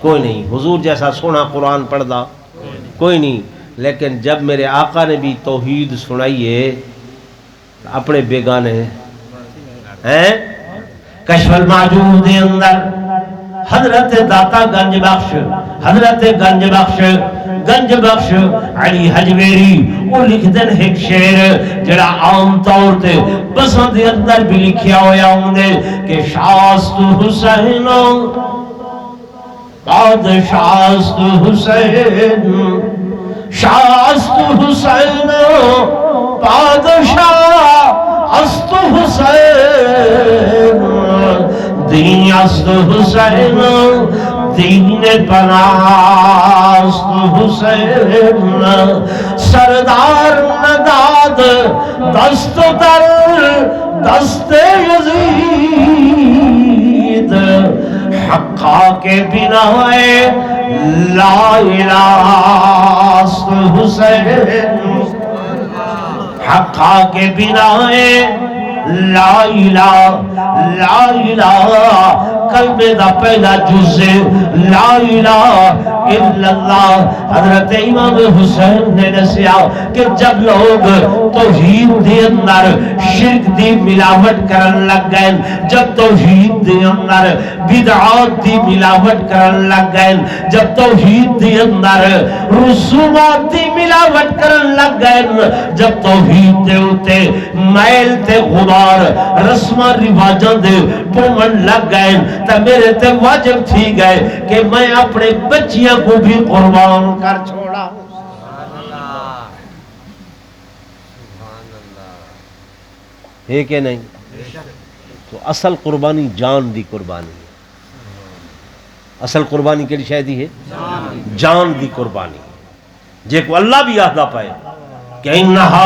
کوئی نہیں، حضور جیسا سونا قرآن پڑھ دا کوئی نہیں، لیکن جب میرے آقا نے بھی توحید سنائی ہے اپنے بیگانے ہیں۔ کشف المحجوب دے اندر حضرت داتا گنج بخش، حضرت گنج بخش علی حجویری وہ لکھ دن ایک شعر جڑا عام طور تے بسوں دے اندر بھی لکھیا ہویا ہوں دے کہ شاست حسین بعد شاست حسین، شاست حسین بادشاہ است حسین، دین است حسین دین پناست حسین، سردار نداد دست در دست یزید، حقا کے بنا لا الہ است حسین، حقا کے بنا لا الہ لا الہ، کلمے دا پہلا جز لا الہ الا اللہ۔ حضرت امام حسین نے دسیا کہ جب لوگ توحید دے اندر شرک دی ملاوٹ کرن لگ گئے، جب توحید دے اندر بدعات دی ملاوٹ کرن لگ گئے، جب توحید دے اندر رسومات دی ملاوٹ کرن لگ گئے، جب توحید دے اتے میل تے غبار رسمہ رواجاں دے پومن لگ گئے، تا میرے تے واجب تھی گئے کہ میں اپنے بچیاں کو بھی قربان کر چھوڑا۔ ہے کہ نہیں؟ تو اصل قربانی جان دی قربانی ہے۔ اصل قربانی کے لیے شاید ہے جان دی قربانی، جے کو اللہ بھی آدھا پائے کہ انہا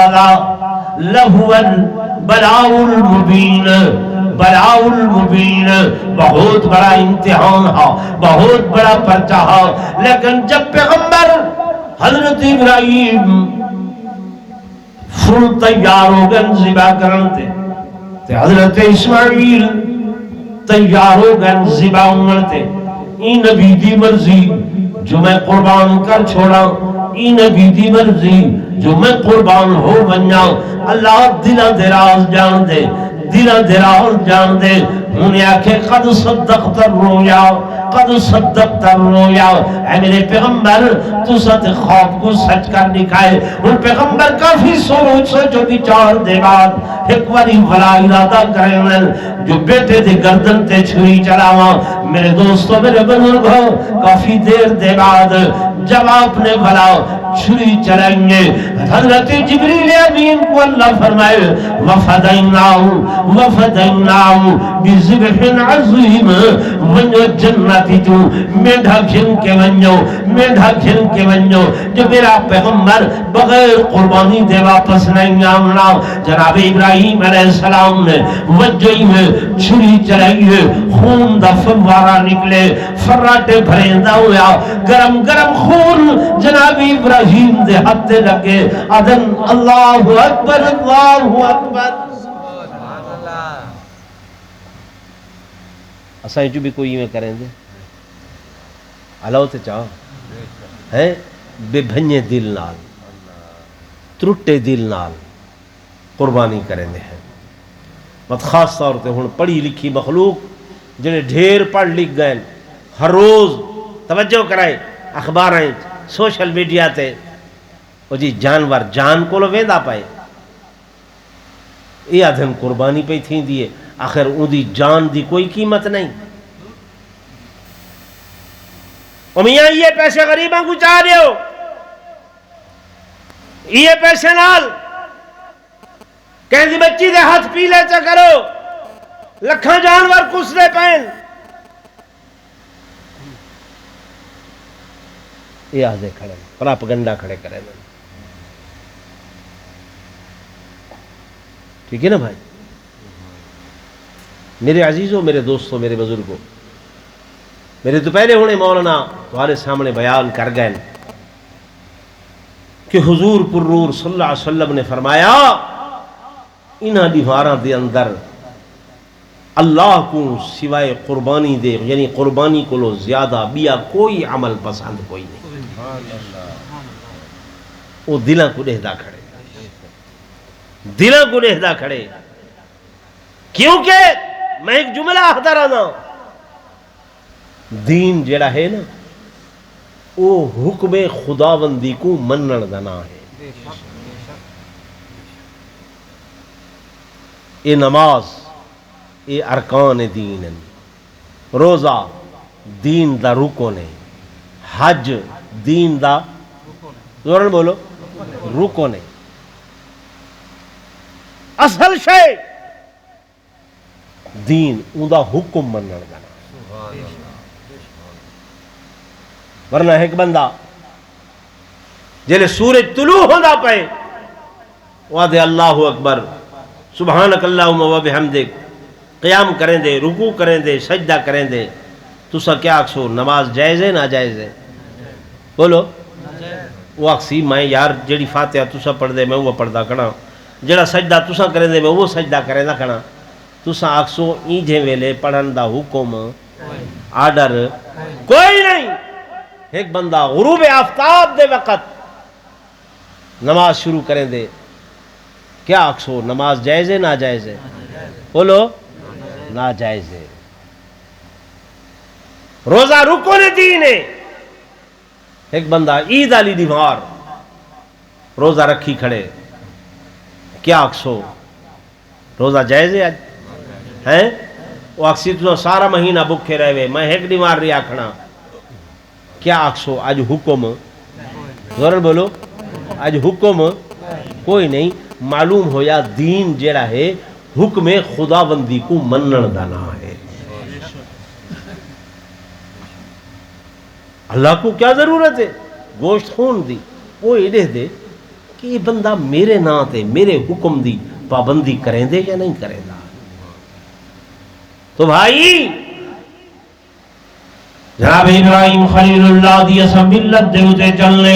لہو البلاء المبین، بلاء المبین، بہت بڑا امتحان ہے، بہت بڑا پرچہ ہے۔ لیکن جب پیغمبر حضرت ابراہیم فل تیار ہو گئے ذبح کرنے تے حضرت اسماعیل تیار ہو گئے ذبح کرنے، ای نبی دی مرضی جو میں قربان کر چھوڑا، ای نبی دی مرضی جو میں قربان ہو بنیا۔ اللہ دلہ دراز جان دے، دلہ دراز جان دے۔ انہیں آکھے قد صدقت الرؤیا، قد صدقت الرؤیا، اے میرے پیغمبر تو ساتھ خواب کو سچ کر دکھائے۔ ان پیغمبر کافی سوچ جو بچار دے بعد ایک باری بلا ارادہ کریں جو بیٹے دے گردن تے چھری چلاواں۔ میرے دوستو میرے بزرگوں، کافی دیر دے بعد جب آپ نے بلا چھری چلائیں گے، حضرت جبریل امین کو اللہ فرمائے وَفَدَيْنَاهُ وَفَدَيْنَاهُ بِذِبْحٍ عَظِيمٍ، ونجو جنتی تو میڈھا گھن کے ونجو، میڈھا گھن کے ونجو، جو میرا پیغمبر بغیر قربانی دے واپس نہیں آمنا۔ جناب ابراہیم علیہ السلام نے وجہی میں چھری چلائی ہے، خون دا فوارہ نکلے، فراٹے بھریندہ ہویا، گرم گرم خون جناب ابراہیم دے ہاتھ لگے۔ ادن اللہ اکبر، اللہ اکبر۔ اساں جو بھی کوئی میں کریں دے اللہ تے چاہو ہے بے بھنجے دل نال، ترٹے دل نال قربانی کریں دے ہیں۔ مت خاص طور تے ہن پڑھی لکھی مخلوق جنہیں ڈھیر پڑھ لکھ گئے، ہر روز توجہ کرائے اخباریں سوشل میڈیا تے، او جی جانور جان کو لو ویندا پائے، یہ آدھن قربانی پہ تھی دیئے، آخر اون دی جان دی کوئی قیمت نہیں۔ او میاں یہ پیسے غریباں کو چاہ رہے ہو، یہ پیسے نال کہیں دی بچی دے ہاتھ پی لے چا کرو، لکھاں جانور کس دے پین، یہ آدھے کھڑے پراپگنڈا کھڑے کرے میں، ٹھیک ہے نا بھائی؟ میرے عزیزوں، میرے دوستوں، میرے بزرگوں، میرے تو پہلے ہونے مولانا تمہارے سامنے بیان کر گئے کہ حضور پر نور صلی اللہ علیہ وسلم نے فرمایا انہاں دیواراں دے اندر اللہ کو سوائے قربانی دے، یعنی قربانی کو لو زیادہ بیا کوئی عمل پسند کوئی نہیں۔ وہ دلوں کو دہدا کھڑے، دلوں کو دہدا کھڑے، کیونکہ میں ایک جملہ آخدا رہنا، دین جڑا ہے نا وہ حکم خداوندی کو منن دا نام ہے۔ یہ نماز یہ ارکان دین ہیں، روزہ دین دا رکن ہے، حج دین دا زورن بولو رکن ہے، اصل شے دین اون دا حکم منن دا نام۔ ورنہ ایک بندہ جلے سورج طلوع ہوندا پے وعدے اللہ اکبر سبحانک اللہم و بحمدک قیام کریں دے، رکوع کریں دے، سجدہ کریں دے، تسا کیا اکسو نماز جائز ہے ناجائز ہے؟ بولو وہ اکسی میں یار جڑی فاتحہ تسا پڑھ دے میں وہ پڑھدا کھڑا، جڑا سجدہ تسا کریں دے میں وہ سجدہ کریں دا کھڑا، تسا اکسو اینجھے ویلے پڑھن دا حکم آرڈر کوئی نہیں۔ ایک بندہ غروب آفتاب دے وقت نماز شروع کریں دے، کیا اکسو نماز جائز ہے ناجائز ہے؟ بولو ناجائز ہے۔ روزہ رکن دین ہے، ایک بندہ عید علی دیوار روزہ رکھی کھڑے، کیا اکسو روزہ جائز ہے؟ ہیں وہ اکسی تو سارا مہینہ بکھے رہے میں ایک دیوار ریا کھڑا، کیا اکسو آج حکم ضرور بولو آج حکم کوئی نہیں۔ معلوم ہویا دین جڑا ہے حکم خداوندی کو منن دا نام ہے۔ اللہ کو کیا ضرورت ہے گوشت خون دی، وہ یہ دے کہ یہ بندہ میرے نام تے میرے حکم دی پابندی کریں دے یا نہیں کریں دا۔ تو بھائی جناب ابراہیم خلیل اللہ دی اسا ملت دے اتے چلنے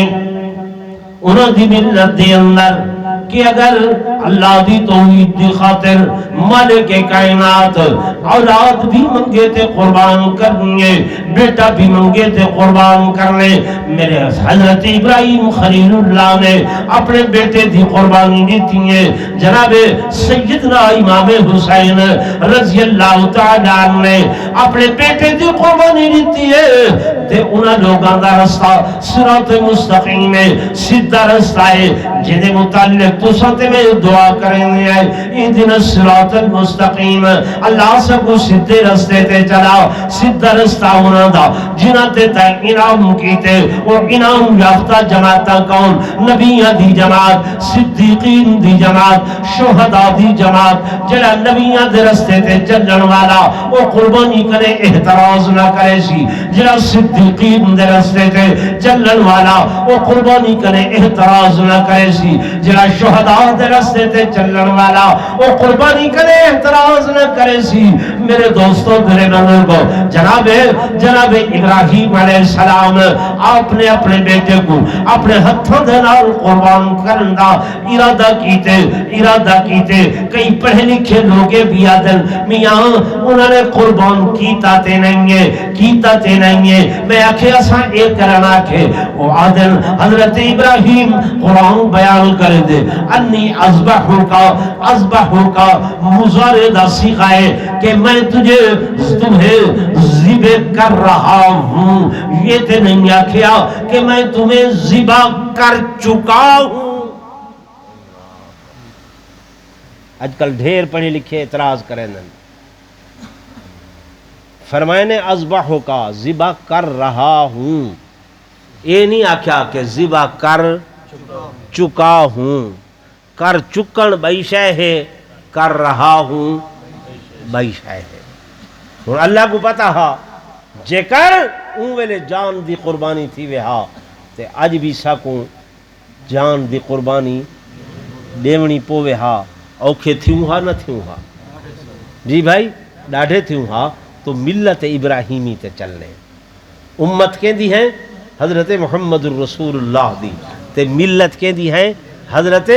انہوں دی ملت دے اندر کہ اگر اللہ دی توحید دی خاطر مالک کائنات اولاد بھی منگے تے قربان کرنے بیٹا بھی منگے تے قربان کرنے میرے حضرت ابراہیم خلیل اللہ نے اپنے بیٹے دی قربانی دیتی ہے جناب سیدنا امام حسین رضی اللہ تعالی عنہ نے اپنے بیٹے دی قربانی دیتی ہے تے انہاں لوگاں دا رستہ صراط مستقیم ہے سیدھا رستہ ہے جنہیں متعلق تو ساتھ میں دعا کریں گے اہدنا الصراط المستقیم اللہ سب کو سیدھے رستے تے چلا سیدھا رستہ ہونا دا جنہ تے تے انعام کیتے اور انعام یافتہ جماعتہ کون نبیہ دی جماعت صدیقین دی جماعت شہداء دی جماعت جڑا نبیہ دے رستے تے چلن والا وہ قربانی کرے احتراز نہ کرے سی جڑا صدیقین دے رستے تے چلن والا وہ قربانی کرے احتراز نہ کرے سی جڑا شہداء دے رستے تے چلن والا وہ قربانی کرے احتراز نہ کرے سی میرے دوستوں میرے بزرگوں جناب ابراہیم علیہ السلام آپ نے اپنے بیٹے کو اپنے ہتھوں دے نال قربان کرن دا ارادہ کیتے کئی پڑھے لکھے لوگے بھی آدن میاں انہوں نے قربان کیتا تے نہیں ہے میں آکھے اساں ایک کرنا کہ وہ آدن حضرت ابراہیم قرآن بیان کر دے انی اذبحو کا مضارع دا صیغہ ہے کہ میں تمہیں ذبح کر رہا ہوں یہ تے نہیں آکھیا کہ میں تمہیں ذبح کر چکا ہوں آج کل ڈھیر پڑھے لکھے اعتراض کریں فرمائے نے اذبحو کا ذبح کر رہا ہوں یہ نہیں آکھیا کہ ذبح کر چکا ہوں کر چکن بئی شے ہے کر رہا ہوں بئی شے ہے اور اللہ کو پتا ہا جے کر اون ویلے جان دی قربانی تھی وے ہا تے اج بھی ساکوں جان دی قربانی دیونی پوے ہا اوکھے تھیوں ہا نہ تھیوں ہا جی بھائی ڈاڑھے تھیوں ہا تو ملت ابراہیمی تے چلنے امت کے دی ہیں حضرت محمد الرسول اللہ دی تے ملت کے دی ہیں حضرت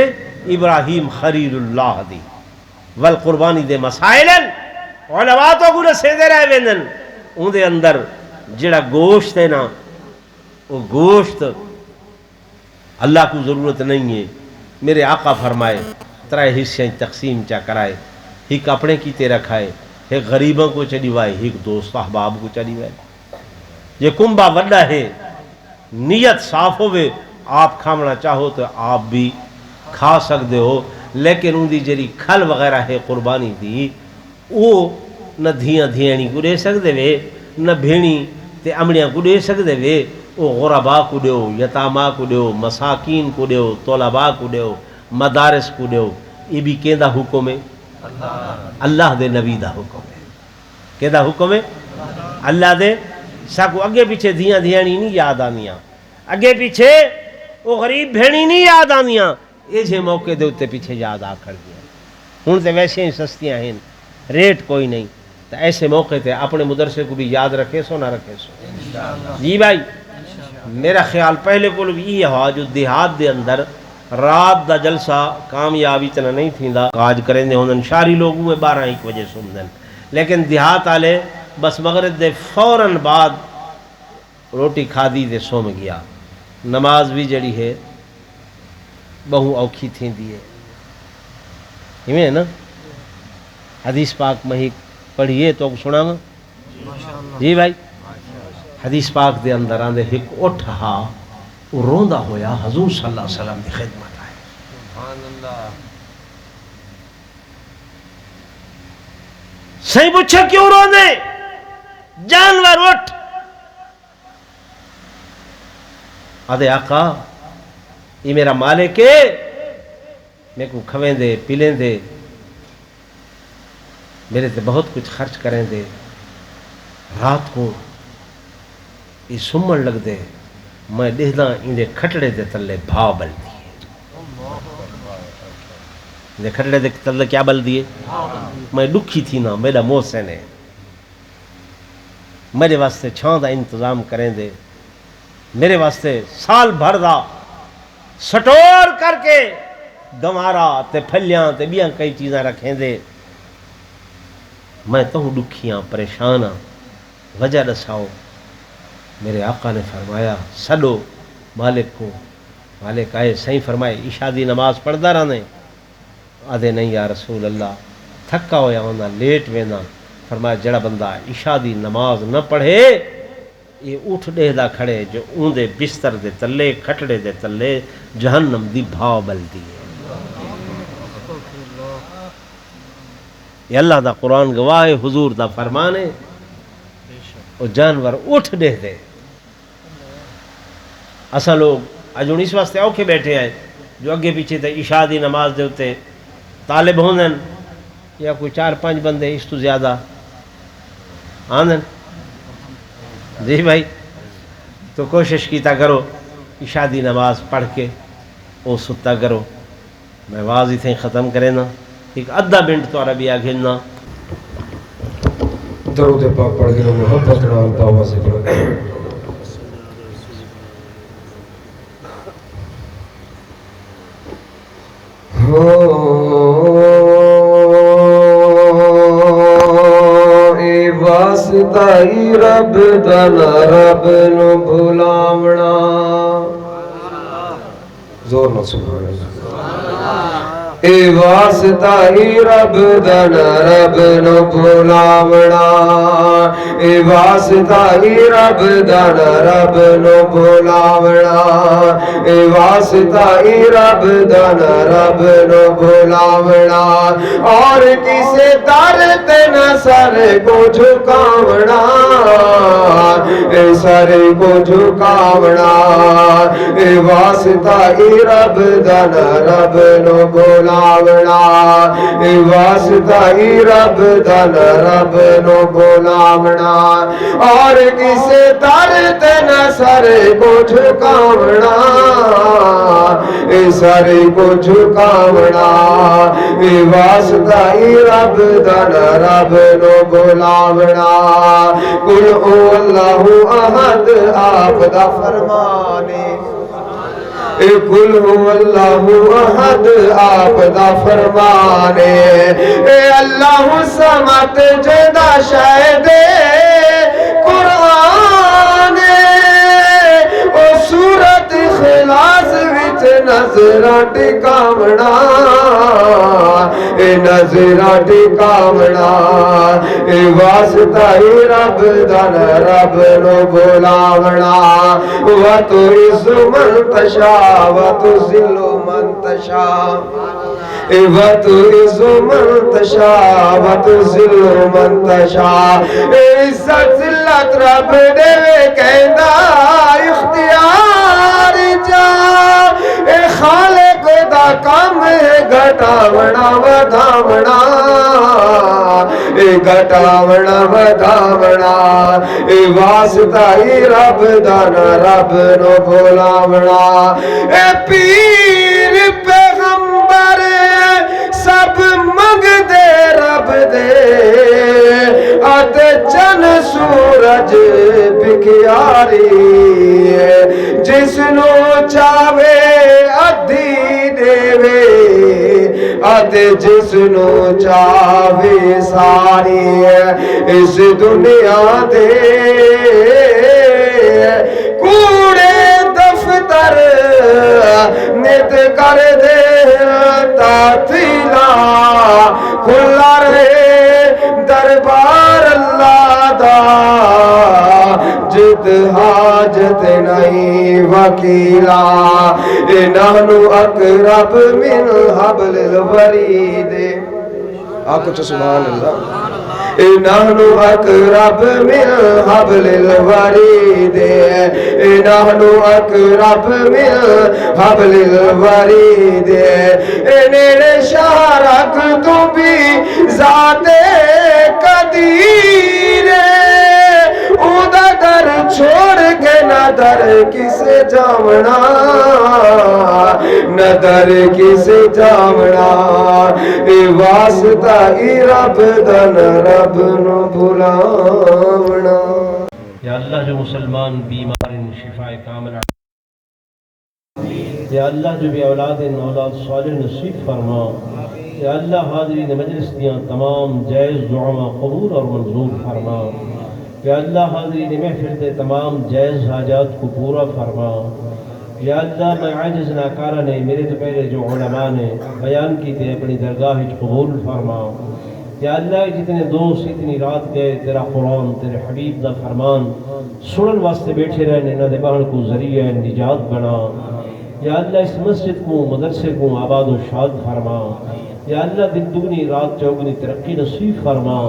ابراہیم خلیل اللہ دی والقربانی دے مسائل علماء تو گوڑے سیدے رہے ویندن ان دے اندر جڑا گوشت ہے نا وہ گوشت اللہ کو ضرورت نہیں ہے میرے آقا فرمائے ترائے حصے تقسیم چا کرائے ایک اپنے کی تے رکھائے ایک غریبوں کو چلی وائے ایک دوست احباب کو چلی وائے یہ کنبہ وڈا ہے نیت صاف ہوئے آپ کھامنا چاہو تو آپ بھی کھا سکتے ہو لیکن ان دی جری کھل وغیرہ ہے قربانی دی وہ نہ دھیاں دھیانی کو دے سکتے وے نہ بھیڑی تے امڑیاں کو دے سکتے وے وہ غرباء کو دیو یتاماں کو دیو مساکین کو دیو طلباء کو دیو مدارس کو دیو یہ بھی کیندہ حکم ہے اللہ دے نبی دا حکم ہے کیندہ حکم ہے اللہ دے ساکو اگے پیچھے دھیاں دھیانی نہیں یاد آنیاں اگے پیچھے وہ غریب بھیڑی نہیں یاد آنیاں یہ جے موقع دے اتے پیچھے یاد آ کر دیا ہون تے ویسے ہی سستیاں ہیں ریٹ کوئی نہیں تو ایسے موقع تے اپنے مدرسے کو بھی یاد رکھے سو نہ رکھے سو جی بھائی میرا خیال پہلے کو لوگ یہ ہوا جو دیہات دے اندر رات دا جلسہ کامیابی تنہ نہیں تھی دا آج کریں دے ہوندن شاری لوگوں میں 12-1 بجے سمدن لیکن دیہات آلے بس مغرب دے فوراً بعد روٹی کھا دی دے سوم گیا نماز بھی جڑی ہے بہو اوکھی تھی دیئے ہمیں نا حدیث پاک میں پڑھیے تو سنا گا جی بھائی حدیث پاک دے اندر آندے ایک اٹھا وہ روندہ ہویا حضور صلی اللہ علیہ وسلم دی خدمت آئے سبحان اللہ صحیح پوچھا کیوں روندے جانور اٹھ آدھے آقا یہ میرا مالک ہے میں کو کھویں دے پلیں دے میرے تے بہت کچھ خرچ کریں دے رات کو یہ سمن لگ دے میں دیکھنا انہیں کھٹڑے دے تلے بھاؤ بل دیئے انہیں کھٹڑے دے تلے کیا بل دیئے میں دکھی تھی نا میرا محسن ہے میرے واسطے چھاں دا انتظام کریں دے، میرے واسطے سال بھر دا سٹور کر کے گوارا تے پھلیاں تے بیاں کئی چیزاں رکھیں دے، میں تو دکھیاں پریشان ہاں، وجہ دساؤ۔ میرے آقا نے فرمایا سڈو مالک کو۔ مالک آئے، صحیح فرمائے عشاء دی نماز پڑھدا رہنے؟ آدھے نہیں یا رسول اللہ تھکا ہویا ہونا، لیٹ وینا۔ فرمایا جڑا بندہ عشاء دی نماز نہ پڑھے یہ اٹھ ڈہدا کھڑے جو اون دے بستر دے تلے کھٹڑے دے تلے جہنم دی بھاؤ بلدی ہے۔ یہ اللہ دا قرآن گواہ ہے، حضور دا فرمان ہے، وہ جانور اٹھ دے دے۔ اساں لوگ اج ہن اس واسطے اوکھے بیٹھے ہیں جو اگے پیچھے تے عشاء دی نماز دے اتے طالب ہوندن یا کوئی 4-5 بندے اس تو زیادہ آندن۔ جی بھائی، تو کوشش کیتا کرو عشاء دی نماز پڑھ کے او ستا کرو۔ میں آواز ہی ختم کرے نا، ایک ادھا منٹ تو عربی آگھنا درود پاک پڑھ کے محبت نال دعوا سے پڑھ۔ اے واسطہ ہی رب دا نہ رب نو بھلاونا، زور نہ سبحان اللہ۔ اے واسطہ ہی رب دا نہ رب نو بھلاونا، اے واسطہ ہی رب دا نہ رب نو بھلاونا، اے واسطہ ہی رب دا نہ رب نو بھلاونا، اور کسے در تے نہ سر کو جھکاونا، اے سر کو جھکاونا، اے واسطہ ہی رب دا نہ رب نو بھلاونا، اے واسطہ ہی رب دا نہ رب نو بھلاونا، اور کسے در تے نہ سر کو جھکاونا، اے سر کو جھکاونا، اے واسطہ ہی رب دا نہ رب نو بھلاونا۔ قل او اللہ احد آپ دا فرمانے، اے قل هو اللہ احد آپ دا فرمانے، اے اللہ سمت جدا شاہد قرآن، او سورت اخلاص وچ نظراں ٹکاونا، اے نظراں ٹکاونا، اے واسطہ ہی رب دا نہ رب نو بھلاونا، وَتُعِزُّ مَن تَشَاءُ وَتُذِلُّ مَن تَشَاءُ، اے وَتُعِزُّ مَن تَشَاءُ وَتُذِلُّ مَن تَشَاءُ، اے عزت ذلت رب دے کہندا اختیار جا، اے خالق دا کام ہے گھٹاونا ودھاونا، اے گھٹاونا ودھاونا، اے واسطہ ہی رب دا نہ رب نو بھلاونا، اے پیر پیغمبر سب منگ دے رب دے، آتے چن سورج بکیاری، جس نو چاوے ادھی دیوے، آتے جس نو چاوے ساری، اس دنیا دے کوڑے دفتر نت کر دے تعطیلا، کھلا رہے دربار اللہ دا، جد حاجت نہیں وکیلا، نحنو اقرب من حبل الورید، آنکھوں چو سبحان اللہ، نحنو اقرب من حبل الورید، نحنو اقرب من حبل الورید، نیڑے شارک تو بھی ذات قدیر، اودا در چھوڑ کے نہ در کسے جاونا، نہ در کسے جاونا، اے واسطہ ہی رب دا نہ رب نو بھلاونا۔ یا اللہ جو مسلمان بیمار شفا کاملہ، یا اللہ جو بھی اولاد صالح نصیب فرما، یا اللہ حاضرین مجلس دیاں تمام جائز دعا قبول اور منظور فرما، یا اللہ حاضرین محفل دے تمام جائز حاجات کو پورا فرما، یا اللہ میں عاجز ناکارہ نے میرے تو پہلے جو علماء نے بیان کی تھے اپنی درگاہ قبول فرما، یا اللہ جتنے دوست اتنی رات گئے تیرا قرآن تیرے حبیب دا فرمان سنن واسطے بیٹھے رہنے نہ دے بہن کو ذریعہ نجات بنا، یا اللہ اس مسجد کو مدرسے کو آباد و شاد فرما، یا اللہ دن دگنی رات چوگنی ترقی نصیب فرما،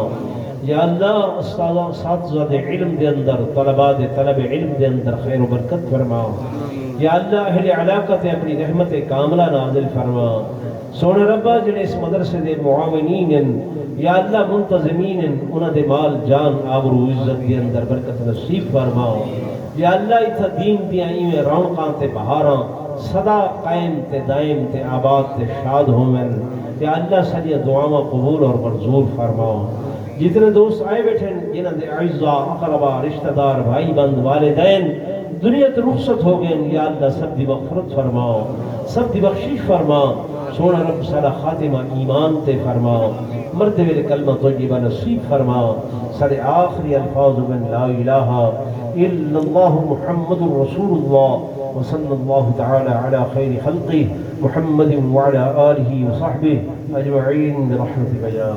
یا اللہ اساتذہ دے علم دے اندر طلباء دے طلب علم دے اندر خیر و برکت فرما، یا اللہ اہل علاقہ تے اپنی رحمت کاملہ نازل فرما، سونے ربا جڑے اس مدرسے دے معاونین یا اللہ منتظمین انہاں دے مال جان آبرو عزت دے اندر برکت نصیب فرما، یا اللہ اتھا دین دیاں ایویں رونقاں تے بہاراں صدا قائم تے دائم تے آباد تے شاد ہومن، یا اللہ ساری دعاواں قبول اور منظور فرما، جتنے دوست آئے بیٹھے جنہاں دے اعزاء اقربا رشتہ دار بھائی بند والدین دنیا تے رخصت ہو گئے، یا اللہ سب دی مغفرت فرما، سب دی بخشش فرما، سونا رب سارا خاتمہ ایمان تے فرما، مرد ویلے کلمہ طیبہ نصیب فرما، سارے آخری الفاظ من لا الہ الا اللہ محمد رسول اللہ وصلی اللہ تعالی علی خیر خلقہ محمد وعلی آلہ وصحبہ اجمعین برحمتک یا